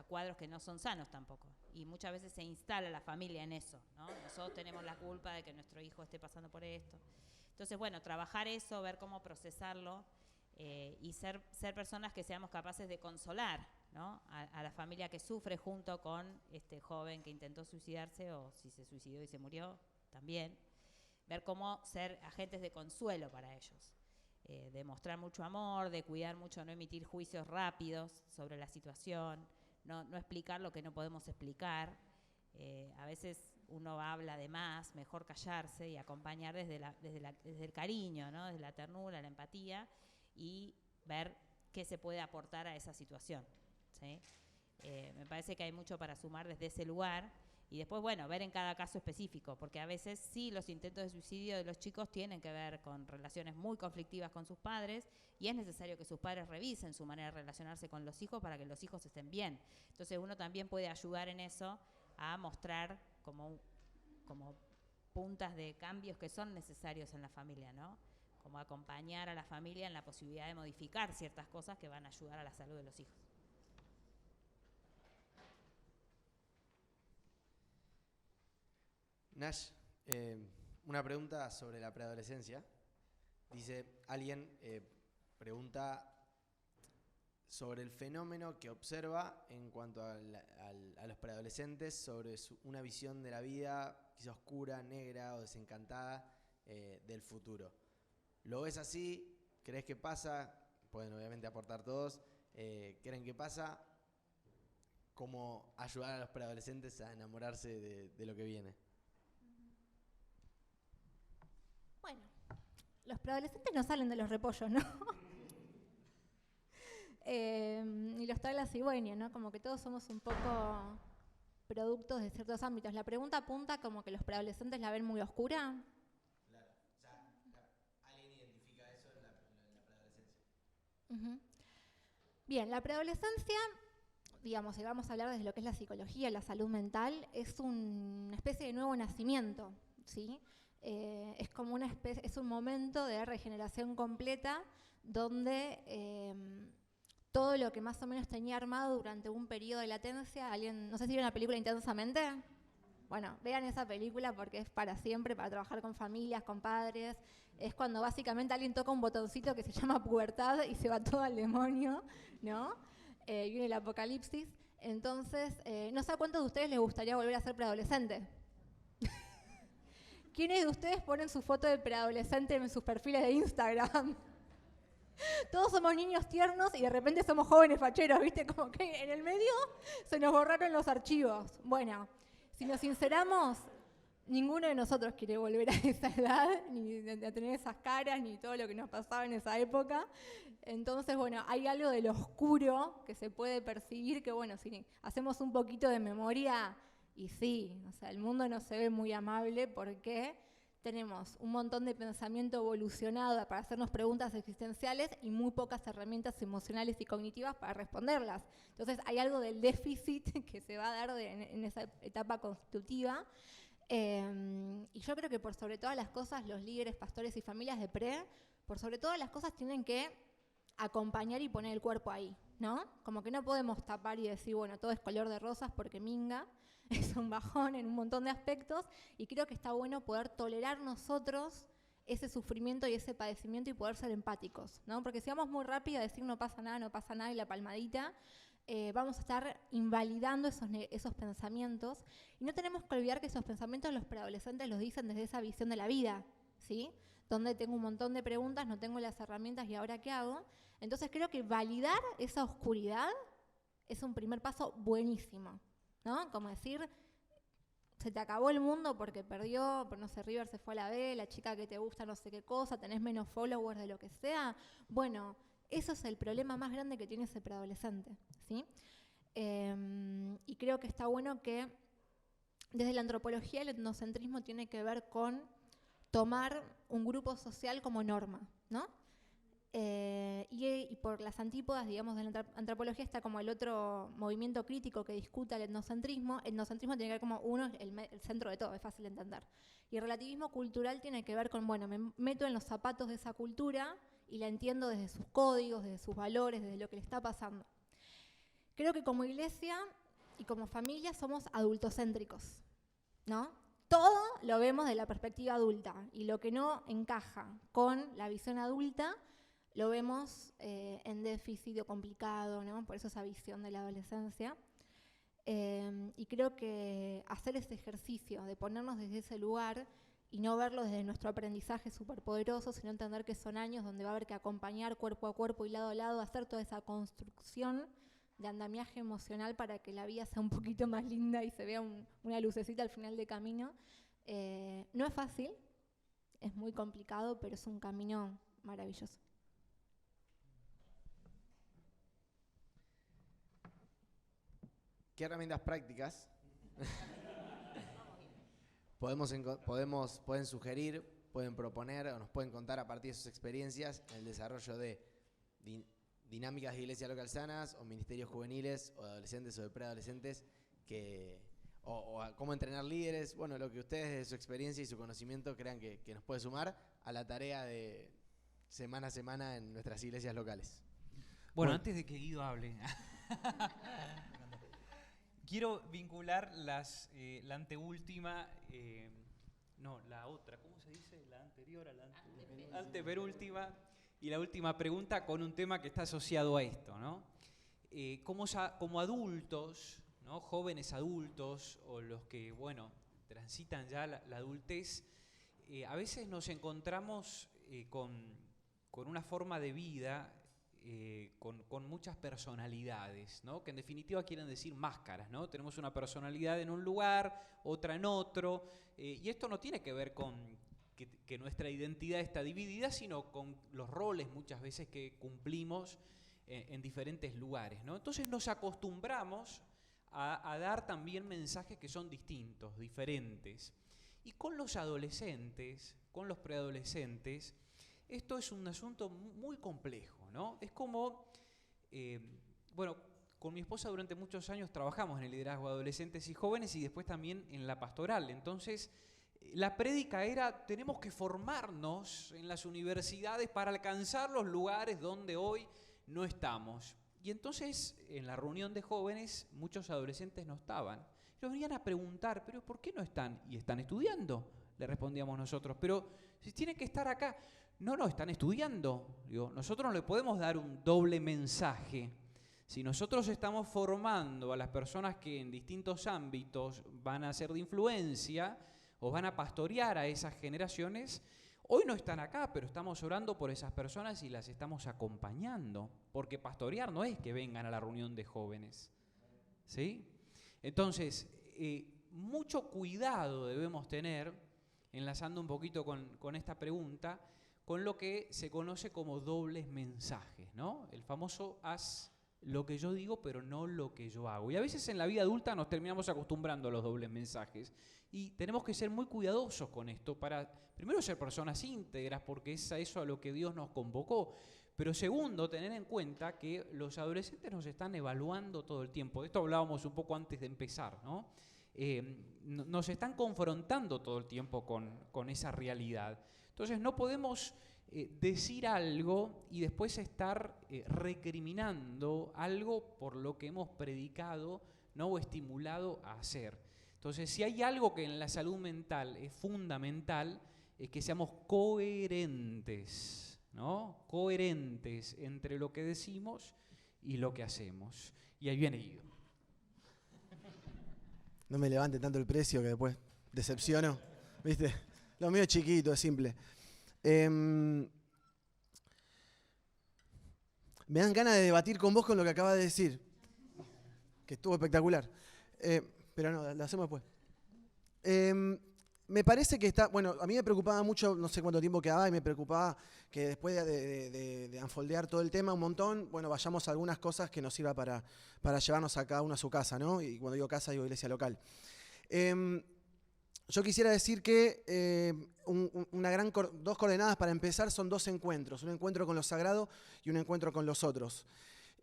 cuadros que no son sanos tampoco. Y muchas veces se instala la familia en eso, ¿no? Nosotros tenemos la culpa de que nuestro hijo esté pasando por esto. Entonces, bueno, trabajar eso, ver cómo procesarlo, y ser personas que seamos capaces de consolar, ¿no? a la familia que sufre junto con este joven que intentó suicidarse, o si se suicidó y se murió, también. Ver cómo ser agentes de consuelo para ellos. De mostrar mucho amor, de cuidar mucho, no emitir juicios rápidos sobre la situación, no explicar lo que no podemos explicar. A veces uno habla de más, mejor callarse y acompañar desde el cariño, ¿no? Desde la ternura, la empatía, y ver qué se puede aportar a esa situación, ¿sí? Me parece que hay mucho para sumar desde ese lugar, y después, bueno, ver en cada caso específico, porque a veces sí los intentos de suicidio de los chicos tienen que ver con relaciones muy conflictivas con sus padres, y es necesario que sus padres revisen su manera de relacionarse con los hijos para que los hijos estén bien. Entonces uno también puede ayudar en eso a mostrar como puntas de cambios que son necesarios en la familia, ¿no? Como acompañar a la familia en la posibilidad de modificar ciertas cosas que van a ayudar a la salud de los hijos. Nash, una pregunta sobre la preadolescencia. Dice, alguien pregunta sobre el fenómeno que observa en cuanto a los preadolescentes, sobre una visión de la vida quizá oscura, negra o desencantada del futuro. ¿Lo ves así? ¿Crees que pasa? Pueden obviamente aportar todos. ¿Creen que pasa? ¿Cómo ayudar a los preadolescentes a enamorarse de lo que viene? Bueno, los preadolescentes no salen de los repollos, ¿no? Y los trae la cigüeña, ¿no? Como que todos somos un poco productos de ciertos ámbitos. La pregunta apunta como que los preadolescentes la ven muy oscura. Claro, o sea, ¿alguien identifica eso en la preadolescencia? Uh-huh. Bien, la preadolescencia, digamos, si vamos a hablar desde lo que es la psicología, la salud mental, es una especie de nuevo nacimiento, ¿sí? Es como es un momento de regeneración completa donde todo lo que más o menos tenía armado durante un periodo de latencia, no sé si vieron la película Intensamente. Bueno, vean esa película porque es para siempre, para trabajar con familias, con padres. Es cuando básicamente alguien toca un botoncito que se llama pubertad y se va todo al demonio, ¿no? Viene el apocalipsis. Entonces, no sé a cuántos de ustedes les gustaría volver a ser preadolescente. ¿Quiénes de ustedes ponen su foto de preadolescente en sus perfiles de Instagram? Todos somos niños tiernos y de repente somos jóvenes facheros, ¿viste? Como que en el medio se nos borraron los archivos. Bueno, si nos sinceramos, ninguno de nosotros quiere volver a esa edad, ni a tener esas caras, ni todo lo que nos pasaba en esa época. Entonces, bueno, hay algo de lo oscuro que se puede percibir que, bueno, si hacemos un poquito de memoria, y sí, o sea, el mundo no se ve muy amable porque tenemos un montón de pensamiento evolucionado para hacernos preguntas existenciales y muy pocas herramientas emocionales y cognitivas para responderlas. Entonces hay algo del déficit que se va a dar en esa etapa constitutiva. Y yo creo que por sobre todas las cosas, los líderes, pastores y familias de pre, por sobre todas las cosas tienen que acompañar y poner el cuerpo ahí, ¿no? Como que no podemos tapar y decir, bueno, todo es color de rosas porque minga, es un bajón en un montón de aspectos, y creo que está bueno poder tolerar nosotros ese sufrimiento y ese padecimiento y poder ser empáticos, ¿no? Porque si vamos muy rápido a decir no pasa nada y la palmadita, vamos a estar invalidando esos pensamientos, y no tenemos que olvidar que esos pensamientos los preadolescentes los dicen desde esa visión de la vida, ¿sí? Donde tengo un montón de preguntas, no tengo las herramientas y ahora qué hago. Entonces creo que validar esa oscuridad es un primer paso buenísimo, ¿no? Como decir, se te acabó el mundo porque perdió, no sé, River se fue a la B, la chica que te gusta no sé qué cosa, tenés menos followers de lo que sea. Bueno, eso es el problema más grande que tiene ese preadolescente, ¿sí? Y creo que está bueno que desde la antropología el etnocentrismo tiene que ver con tomar un grupo social como norma, ¿no? Y por las antípodas, digamos, de la antropología está como el otro movimiento crítico que discuta el etnocentrismo. El etnocentrismo tiene que ver como uno, el centro de todo, es fácil de entender. Y el relativismo cultural tiene que ver con, bueno, me meto en los zapatos de esa cultura y la entiendo desde sus códigos, desde sus valores, desde lo que le está pasando. Creo que como iglesia y como familia somos adultocéntricos, ¿no? Todo lo vemos de la perspectiva adulta, y lo que no encaja con la visión adulta lo vemos en déficit o complicado, ¿no? Por eso esa visión de la adolescencia. Y creo que hacer ese ejercicio de ponernos desde ese lugar y no verlo desde nuestro aprendizaje superpoderoso, sino entender que son años donde va a haber que acompañar cuerpo a cuerpo y lado a lado, hacer toda esa construcción de andamiaje emocional para que la vida sea un poquito más linda y se vea una lucecita al final del camino. No es fácil, es muy complicado, pero es un camino maravilloso. ¿Qué herramientas prácticas pueden sugerir, pueden proponer o nos pueden contar a partir de sus experiencias en el desarrollo de dinámicas de iglesia local sanas o ministerios juveniles o de adolescentes o de preadolescentes o a cómo entrenar líderes? Bueno, lo que ustedes de su experiencia y su conocimiento crean que nos puede sumar a la tarea de semana a semana en nuestras iglesias locales. Bueno, antes de que Guido hable, quiero vincular la anteúltima, la otra, ¿cómo se dice? La anterior a la antepenúltima y la última pregunta con un tema que está asociado a esto, ¿no? Como adultos, ¿no? Jóvenes adultos o los que, bueno, transitan ya la adultez, a veces nos encontramos con una forma de vida con muchas personalidades, ¿no? Que en definitiva quieren decir máscaras, ¿no? Tenemos una personalidad en un lugar, otra en otro, y esto no tiene que ver con que nuestra identidad está dividida, sino con los roles muchas veces que cumplimos en diferentes lugares, ¿no? Entonces nos acostumbramos a dar también mensajes que son distintos, diferentes. Y con los adolescentes, con los preadolescentes, esto es un asunto muy complejo, ¿no? Es como, con mi esposa durante muchos años trabajamos en el liderazgo de adolescentes y jóvenes y después también en la pastoral. Entonces, la prédica era, tenemos que formarnos en las universidades para alcanzar los lugares donde hoy no estamos. Y entonces, en la reunión de jóvenes, muchos adolescentes no estaban. Nos venían a preguntar, ¿pero por qué no están? Y están estudiando, le respondíamos nosotros. Pero si tienen que estar acá, no, están estudiando. Digo, nosotros no le podemos dar un doble mensaje. Si nosotros estamos formando a las personas que en distintos ámbitos van a ser de influencia o van a pastorear a esas generaciones, hoy no están acá, pero estamos orando por esas personas y las estamos acompañando. Porque pastorear no es que vengan a la reunión de jóvenes, ¿sí? Entonces, mucho cuidado debemos tener, enlazando un poquito con esta pregunta, con lo que se conoce como dobles mensajes, ¿no? El famoso haz lo que yo digo, pero no lo que yo hago. Y a veces en la vida adulta nos terminamos acostumbrando a los dobles mensajes. Y tenemos que ser muy cuidadosos con esto para, primero, ser personas íntegras, porque es a eso a lo que Dios nos convocó. Pero segundo, tener en cuenta que los adolescentes nos están evaluando todo el tiempo. De esto hablábamos un poco antes de empezar, ¿no? nos están confrontando todo el tiempo con esa realidad. Entonces no podemos decir algo y después estar recriminando algo por lo que hemos predicado, ¿no? O estimulado a hacer. Entonces, si hay algo que en la salud mental es fundamental, es que seamos coherentes, ¿no? Coherentes entre lo que decimos y lo que hacemos. Y ahí viene Guido. No me levante tanto el precio que después decepciono, ¿viste? Lo mío es chiquito, es simple. Me dan ganas de debatir con vos con lo que acabas de decir, que estuvo espectacular. Pero no, lo hacemos después. Me parece que está, bueno, a mí me preocupaba mucho, no sé cuánto tiempo quedaba, y me preocupaba que después de anfoldear todo el tema un montón, bueno, vayamos a algunas cosas que nos sirva para llevarnos a cada uno a su casa, ¿no? Y cuando digo casa, digo iglesia local. Yo quisiera decir que dos coordenadas para empezar son dos encuentros, un encuentro con lo sagrado y un encuentro con los otros.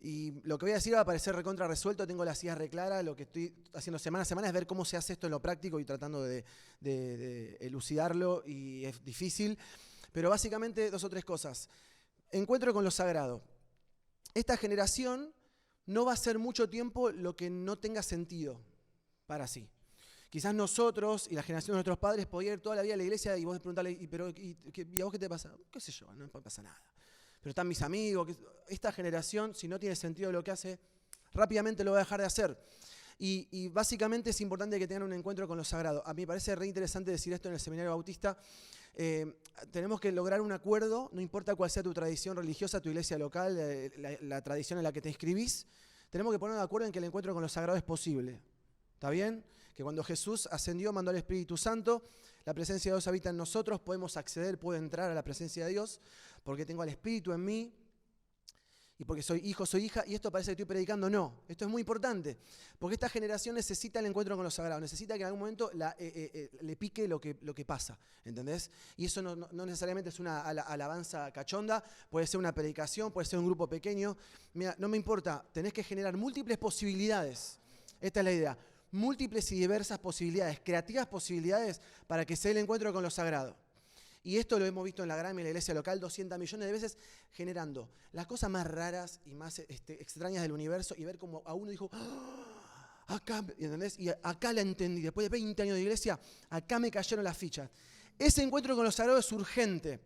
Y lo que voy a decir va a parecer recontra resuelto, tengo las ideas reclaras, lo que estoy haciendo semana a semana es ver cómo se hace esto en lo práctico y tratando de elucidarlo, y es difícil, pero básicamente 2 o 3 cosas. Encuentro con lo sagrado. Esta generación no va a hacer mucho tiempo lo que no tenga sentido para sí. Quizás nosotros y la generación de nuestros padres podían ir toda la vida a la iglesia y vos preguntarle, ¿y a vos qué te pasa? ¿Qué sé yo? No pasa nada. Pero están mis amigos. Esta generación, si no tiene sentido lo que hace, rápidamente lo va a dejar de hacer. Y básicamente es importante que tengan un encuentro con lo sagrado. A mí me parece re interesante decir esto en el Seminario Bautista. Tenemos que lograr un acuerdo, no importa cuál sea tu tradición religiosa, tu iglesia local, la tradición en la que te inscribís. Tenemos que ponernos de acuerdo en que el encuentro con lo sagrado es posible. ¿Está bien? Que cuando Jesús ascendió, mandó al Espíritu Santo, la presencia de Dios habita en nosotros, podemos acceder, puedo entrar a la presencia de Dios, porque tengo al Espíritu en mí, y porque soy hijo, soy hija, y esto parece que estoy predicando. No, esto es muy importante, porque esta generación necesita el encuentro con lo sagrado, necesita que en algún momento le pique lo que pasa, ¿entendés? Y eso no necesariamente es una alabanza cachonda, puede ser una predicación, puede ser un grupo pequeño. Mira, no me importa, tenés que generar múltiples posibilidades, esta es la idea, múltiples y diversas posibilidades, creativas posibilidades para que se dé el encuentro con lo sagrado. Y esto lo hemos visto en la Grama y la iglesia local 200 millones de veces, generando las cosas más raras y más extrañas del universo, y ver cómo a uno dijo, ¡oh! Acá, ¿entendés? Y acá la entendí. Después de 20 años de iglesia, acá me cayeron las fichas. Ese encuentro con lo sagrado es urgente,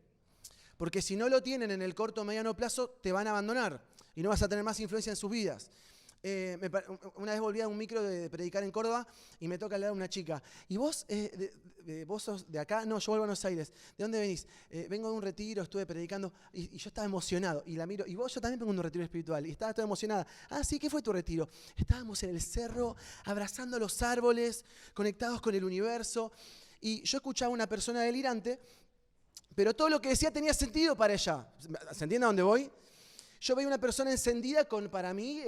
porque si no lo tienen en el corto o mediano plazo, te van a abandonar y no vas a tener más influencia en sus vidas. Una vez volví a un micro de predicar en Córdoba y me toca hablar a una chica. ¿Y vos, vos sos de acá? No, yo vuelvo a Buenos Aires. ¿De dónde venís? Vengo de un retiro, estuve predicando y yo estaba emocionado. Y la miro, y vos, yo también vengo de un retiro espiritual y estaba toda emocionada. Ah, sí, ¿qué fue tu retiro? Estábamos en el cerro, abrazando los árboles, conectados con el universo. Y yo escuchaba a una persona delirante, pero todo lo que decía tenía sentido para ella. ¿Se entiende a dónde voy? Yo veía una persona encendida con, para mí,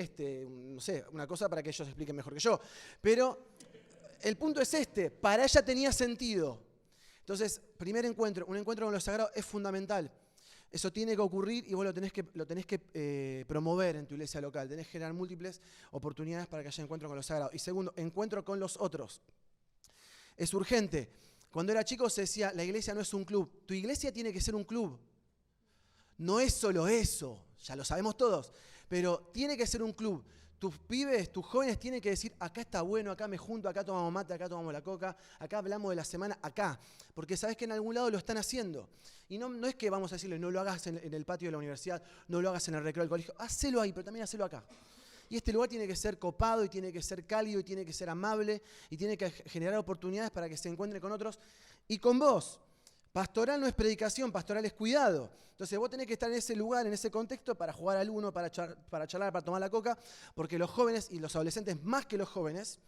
no sé, una cosa para que ellos expliquen mejor que yo. Pero el punto es para ella tenía sentido. Entonces, primer encuentro, un encuentro con lo sagrado es fundamental. Eso tiene que ocurrir y vos lo tenés que promover en tu iglesia local. Tenés que generar múltiples oportunidades para que haya encuentro con lo sagrado. Y segundo, encuentro con los otros. Es urgente. Cuando era chico se decía, la iglesia no es un club. Tu iglesia tiene que ser un club. No es solo eso, ya lo sabemos todos, pero tiene que ser un club. Tus pibes, tus jóvenes tienen que decir, acá está bueno, acá me junto, acá tomamos mate, acá tomamos la coca, acá hablamos de la semana, acá. Porque sabes que en algún lado lo están haciendo. Y no es que vamos a decirle, no lo hagas en el patio de la universidad, no lo hagas en el recreo del colegio, hacelo ahí, pero también hacelo acá. Y este lugar tiene que ser copado, y tiene que ser cálido, y tiene que ser amable, y tiene que generar oportunidades para que se encuentre con otros y con vos. Pastoral no es predicación, pastoral es cuidado. Entonces vos tenés que estar en ese lugar, en ese contexto, para jugar al uno, para charlar, para tomar la coca, porque los jóvenes y los adolescentes, más que los jóvenes,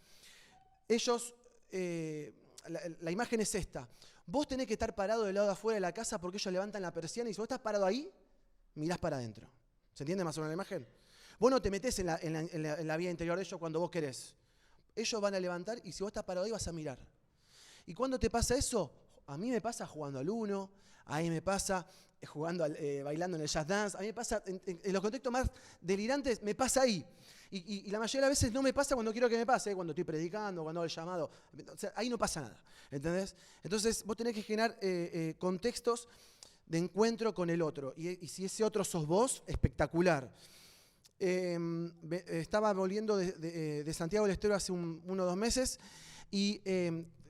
ellos, la imagen es esta. Vos tenés que estar parado del lado de afuera de la casa porque ellos levantan la persiana y si vos estás parado ahí, mirás para adentro. ¿Se entiende más o menos la imagen? Vos no te metés en la vida interior de ellos cuando vos querés. Ellos van a levantar y si vos estás parado ahí vas a mirar. ¿Y cuándo te pasa eso? A mí me pasa jugando al uno, a mí me pasa bailando en el jazz dance, a mí me pasa en los contextos más delirantes, me pasa ahí. Y la mayoría de las veces no me pasa cuando quiero que me pase, cuando estoy predicando, cuando hago el llamado. O sea, ahí no pasa nada, ¿entendés? Entonces vos tenés que generar contextos de encuentro con el otro. Y si ese otro sos vos, espectacular. Estaba volviendo de Santiago del Estero hace 1 o 2 meses y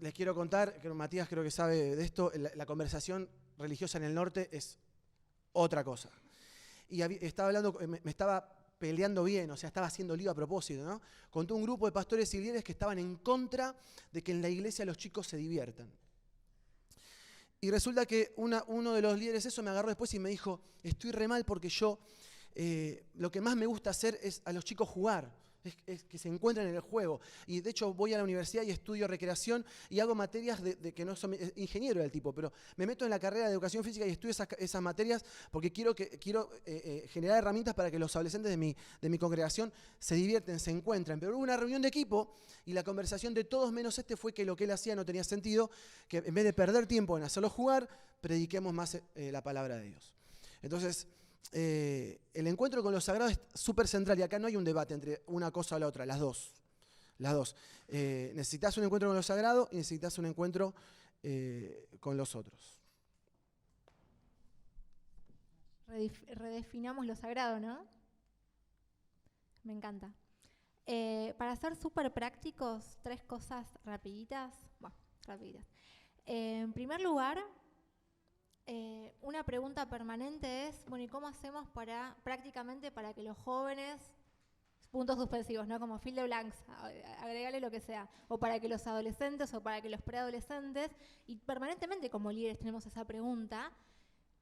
les quiero contar, que Matías creo que sabe de esto, la conversación religiosa en el norte es otra cosa. Y estaba hablando, me estaba peleando bien, o sea, estaba haciendo lío a propósito, ¿no? Con todo un grupo de pastores y líderes que estaban en contra de que en la iglesia los chicos se diviertan. Y resulta que uno de los líderes eso me agarró después y me dijo, estoy re mal porque yo lo que más me gusta hacer es a los chicos jugar, es que se encuentren en el juego. Y de hecho voy a la universidad y estudio recreación y hago materias de que no soy ingeniero del tipo, pero me meto en la carrera de educación física y estudio esas materias porque quiero generar herramientas para que los adolescentes de mi congregación se divierten, se encuentren. Pero hubo una reunión de equipo y la conversación de todos menos fue que lo que él hacía no tenía sentido, que en vez de perder tiempo en hacerlos jugar, prediquemos más la palabra de Dios. Entonces, el encuentro con lo sagrado es súper central y acá no hay un debate entre una cosa o la otra, las dos. Necesitas un encuentro con lo sagrado y necesitas un encuentro con los otros. Redefinamos lo sagrado, ¿no? Me encanta. Para ser súper prácticos, 3 cosas rapiditas. Bueno, rapiditas. En primer lugar, una pregunta permanente es, bueno, ¿y cómo hacemos prácticamente para que los jóvenes, puntos suspensivos, ¿no? Como fill de blanks, agregale lo que sea, o para que los adolescentes o para que los preadolescentes, y permanentemente como líderes tenemos esa pregunta,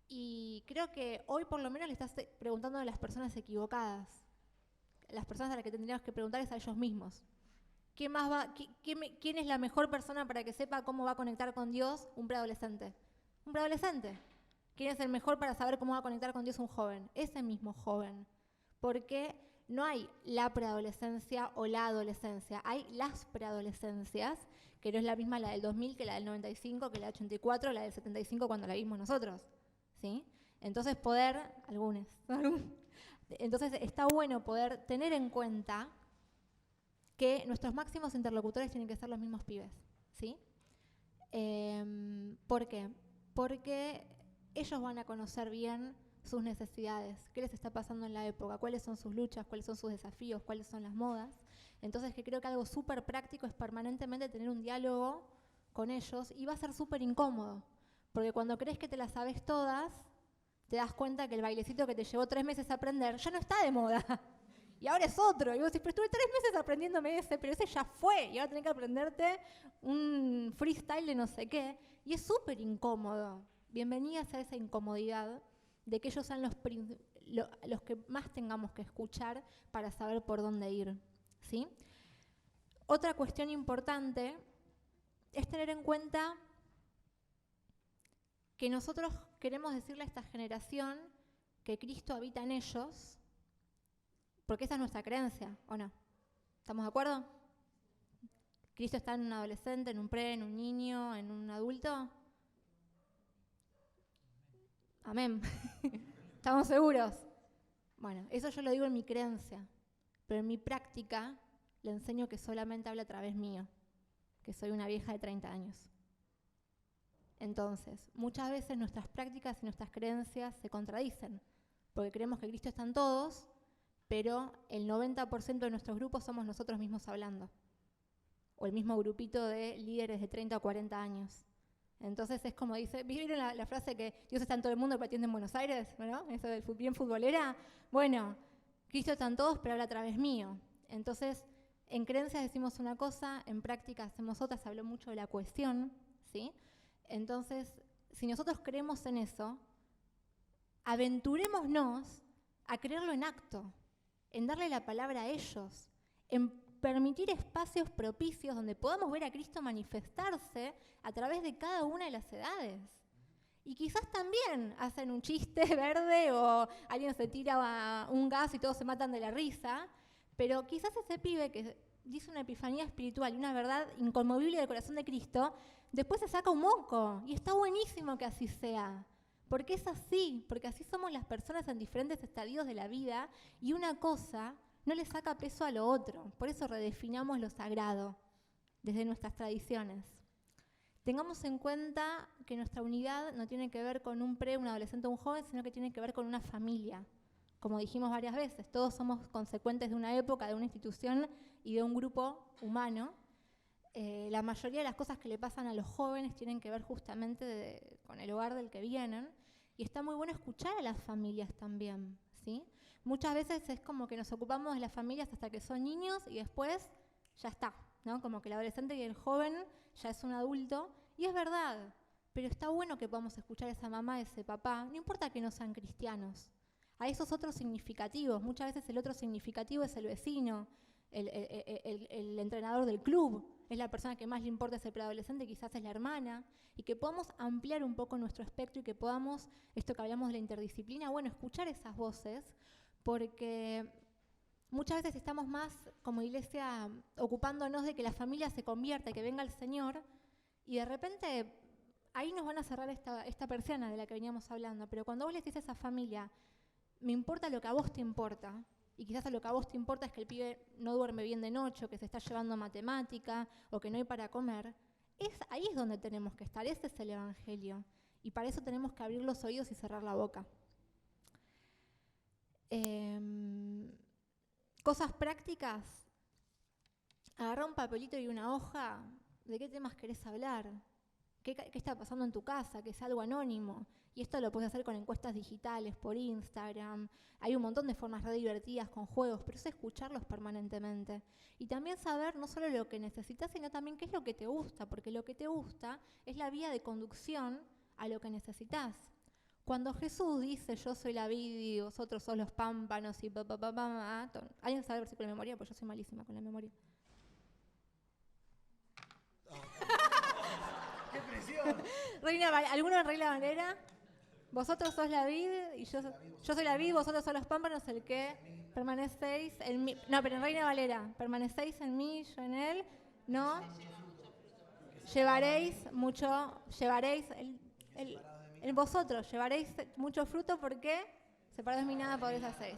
y creo que hoy por lo menos le estás preguntando a las personas equivocadas. Las personas a las que tendríamos que preguntar es a ellos mismos. ¿Quién es la mejor persona para que sepa cómo va a conectar con Dios un preadolescente? Un preadolescente. ¿Quién es el mejor para saber cómo va a conectar con Dios un joven? Ese mismo joven. Porque no hay la preadolescencia o la adolescencia, hay las preadolescencias, que no es la misma la del 2000 que la del 95, que la del 84, la del 75 cuando la vimos nosotros. ¿Sí? Entonces entonces está bueno poder tener en cuenta que nuestros máximos interlocutores tienen que ser los mismos pibes. ¿Sí? ¿Por qué? Porque ellos van a conocer bien sus necesidades, qué les está pasando en la época, cuáles son sus luchas, cuáles son sus desafíos, cuáles son las modas. Entonces que creo que algo súper práctico es permanentemente tener un diálogo con ellos y va a ser súper incómodo, porque cuando crees que te las sabes todas, te das cuenta que el bailecito que te llevó 3 meses a aprender ya no está de moda. Y ahora es otro. Y vos decís, pero estuve 3 meses aprendiéndome ese, pero ese ya fue. Y ahora tenés que aprenderte un freestyle de no sé qué. Y es súper incómodo. Bienvenidas a esa incomodidad de que ellos sean los que más tengamos que escuchar para saber por dónde ir. ¿Sí? Otra cuestión importante es tener en cuenta que nosotros queremos decirle a esta generación que Cristo habita en ellos, porque esa es nuestra creencia, ¿o no? ¿Estamos de acuerdo? ¿Cristo está en un adolescente, en un pre, en un niño, en un adulto? Amén. ¿Estamos seguros? Bueno, eso yo lo digo en mi creencia, pero en mi práctica le enseño que solamente habla a través mío, que soy una vieja de 30 años. Entonces, muchas veces nuestras prácticas y nuestras creencias se contradicen, porque creemos que Cristo está en todos, pero el 90% de nuestros grupos somos nosotros mismos hablando, o el mismo grupito de líderes de 30 o 40 años. Entonces es como dice, ¿vieron la frase que Dios está en todo el mundo pero atiende en Buenos Aires? ¿No? Eso del bien futbolera. Bueno, Cristo está en todos pero habla a través mío. Entonces, en creencias decimos una cosa, en práctica hacemos otra, se habló mucho de la cohesión, ¿sí? Entonces, si nosotros creemos en eso, aventurémonos a creerlo en acto, en darle la palabra a ellos, en permitir espacios propicios donde podamos ver a Cristo manifestarse a través de cada una de las edades. Y quizás también hacen un chiste verde o alguien se tira un gas y todos se matan de la risa, pero quizás ese pibe que dice una epifanía espiritual y una verdad inconmovible del corazón de Cristo, después se saca un moco y está buenísimo que así sea. Porque es así, porque así somos las personas en diferentes estadios de la vida y una cosa no le saca peso a lo otro. Por eso redefinamos lo sagrado desde nuestras tradiciones. Tengamos en cuenta que nuestra unidad no tiene que ver con un un adolescente o un joven, sino que tiene que ver con una familia. Como dijimos varias veces, todos somos consecuentes de una época, de una institución y de un grupo humano. La mayoría de las cosas que le pasan a los jóvenes tienen que ver justamente con el hogar del que vienen. Y está muy bueno escuchar a las familias también, ¿sí? Muchas veces es como que nos ocupamos de las familias hasta que son niños y después ya está, ¿no? Como que el adolescente y el joven ya es un adulto. Y es verdad, pero está bueno que podamos escuchar a esa mamá, a ese papá, no importa que no sean cristianos, a esos otros significativos. Muchas veces el otro significativo es el vecino, el entrenador del club, es la persona que más le importa ese preadolescente, quizás es la hermana, y que podamos ampliar un poco nuestro espectro y que podamos, esto que hablamos de la interdisciplina, bueno, escuchar esas voces, porque muchas veces estamos más como iglesia ocupándonos de que la familia se convierta y que venga el Señor, y de repente ahí nos van a cerrar esta persiana de la que veníamos hablando. Pero cuando vos le decís a esa familia, me importa lo que a vos te importa, y quizás a lo que a vos te importa es que el pibe no duerme bien de noche, o que se está llevando matemática, o que no hay para comer, ahí es donde tenemos que estar. Ese es el Evangelio, y para eso tenemos que abrir los oídos y cerrar la boca. Cosas prácticas: agarrá un papelito y una hoja. ¿De qué temas querés hablar? ¿Qué está pasando en tu casa? Que sea algo anónimo. Y esto lo puedes hacer con encuestas digitales, por Instagram. Hay un montón de formas re divertidas con juegos, pero es escucharlos permanentemente. Y también saber no solo lo que necesitas, sino también qué es lo que te gusta, porque lo que te gusta es la vía de conducción a lo que necesitas. Cuando Jesús dice, yo soy la vid y vosotros sos los pámpanos y ¿alguien sabe el versículo de memoria? Pues yo soy malísima con la memoria. ¡Qué presión! ¿Alguno en Reina Valera? Vosotros sos la vid y yo soy la vid, vosotros sos los pámpanos, el que permanecéis en mí. No, pero en Reina Valera, permanecéis en mí, yo en él. No. Llevaréis en vosotros llevaréis mucho fruto, porque separados de mí nada podréis hacer.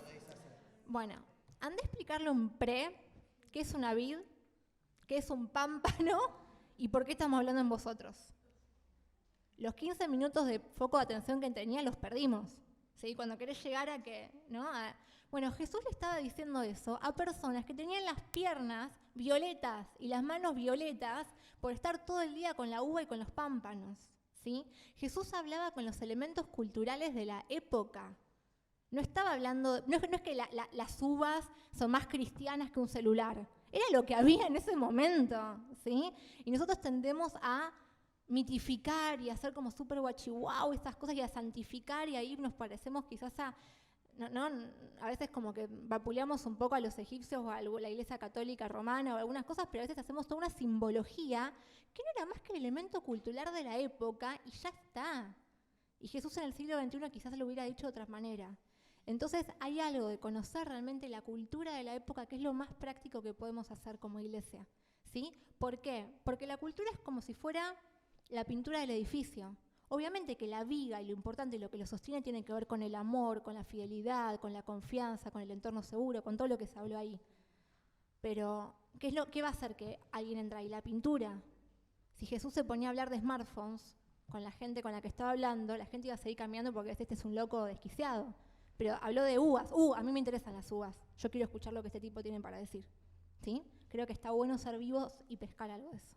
Bueno, anda a explicarle un qué es una vid, qué es un pámpano y por qué estamos hablando en vosotros. Los 15 minutos de foco de atención que tenía los perdimos, ¿sí? Cuando querés llegar a que, ¿no? Bueno, Jesús le estaba diciendo eso a personas que tenían las piernas violetas y las manos violetas por estar todo el día con la uva y con los pámpanos, ¿sí? Jesús hablaba con los elementos culturales de la época. No estaba hablando, no es que las uvas son más cristianas que un celular. Era lo que había en ese momento, ¿sí? Y nosotros tendemos a mitificar y a hacer como súper guachihuau estas cosas y a santificar, y ahí nos parecemos quizás a veces como que vapuleamos un poco a los egipcios o a la iglesia católica romana o algunas cosas, pero a veces hacemos toda una simbología que no era más que el elemento cultural de la época y ya está. Y Jesús en el siglo XXI quizás lo hubiera dicho de otra manera. Entonces hay algo de conocer realmente la cultura de la época que es lo más práctico que podemos hacer como iglesia, ¿sí? ¿Por qué? Porque la cultura es como si fuera la pintura del edificio. Obviamente que la viga y lo importante y lo que lo sostiene tiene que ver con el amor, con la fidelidad, con la confianza, con el entorno seguro, con todo lo que se habló ahí. Pero, ¿qué va a hacer que alguien entre ahí? La pintura. Si Jesús se ponía a hablar de smartphones con la gente con la que estaba hablando, la gente iba a seguir cambiando porque este es un loco desquiciado. Pero habló de uvas. A mí me interesan las uvas. Yo quiero escuchar lo que este tipo tiene para decir, ¿sí? Creo que está bueno ser vivos y pescar algo de eso.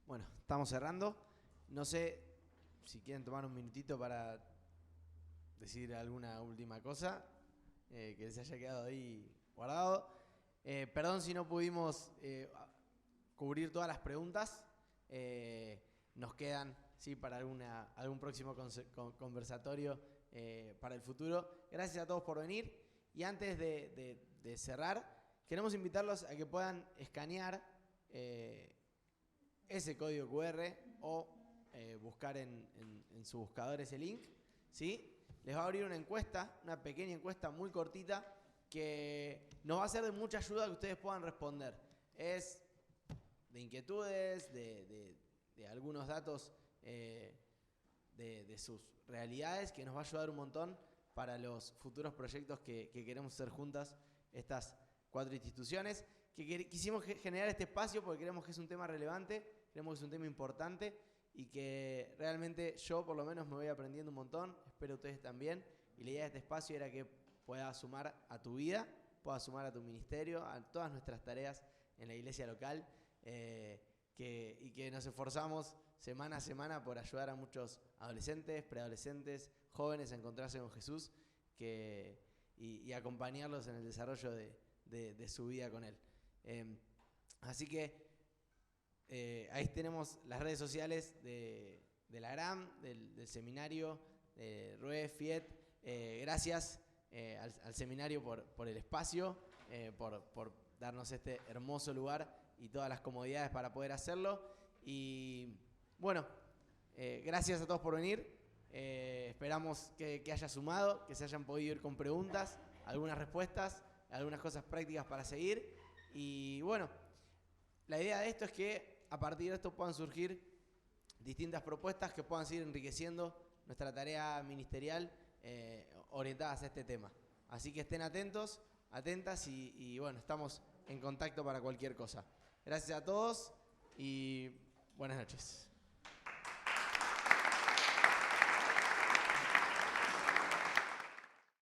Bueno, estamos cerrando. No sé si quieren tomar un minutito para decir alguna última cosa que les haya quedado ahí guardado. Perdón si no pudimos cubrir todas las preguntas. Nos quedan, sí, para algún próximo conversatorio para el futuro. Gracias a todos por venir. Y antes de cerrar, queremos invitarlos a que puedan escanear ese código QR o buscar en su buscador ese link, ¿sí? Les va a abrir una encuesta, una pequeña encuesta muy cortita que nos va a ser de mucha ayuda que ustedes puedan responder. Es de inquietudes, de algunos datos de de sus realidades, que nos va a ayudar un montón para los futuros proyectos que queremos hacer juntas estas 4 instituciones. Quisimos generar este espacio porque creemos que es un tema relevante, creemos que es un tema importante y que realmente yo por lo menos me voy aprendiendo un montón, espero ustedes también, y la idea de este espacio era que pueda sumar a tu vida, pueda sumar a tu ministerio, a todas nuestras tareas en la iglesia local, y que nos esforzamos semana a semana por ayudar a muchos adolescentes, preadolescentes, jóvenes a encontrarse con Jesús y acompañarlos en el desarrollo de su vida con Él. Así que ahí tenemos las redes sociales de la GRAM, del seminario, de RUE, FIET. Gracias al seminario por el espacio, por darnos este hermoso lugar y todas las comodidades para poder hacerlo. Y bueno, gracias a todos por venir. Esperamos que haya sumado, que se hayan podido ir con preguntas, algunas respuestas, algunas cosas prácticas para seguir. Y bueno, la idea de esto es que a partir de esto puedan surgir distintas propuestas que puedan seguir enriqueciendo nuestra tarea ministerial orientadas a este tema. Así que estén atentos, atentas y bueno, estamos en contacto para cualquier cosa. Gracias a todos y buenas noches.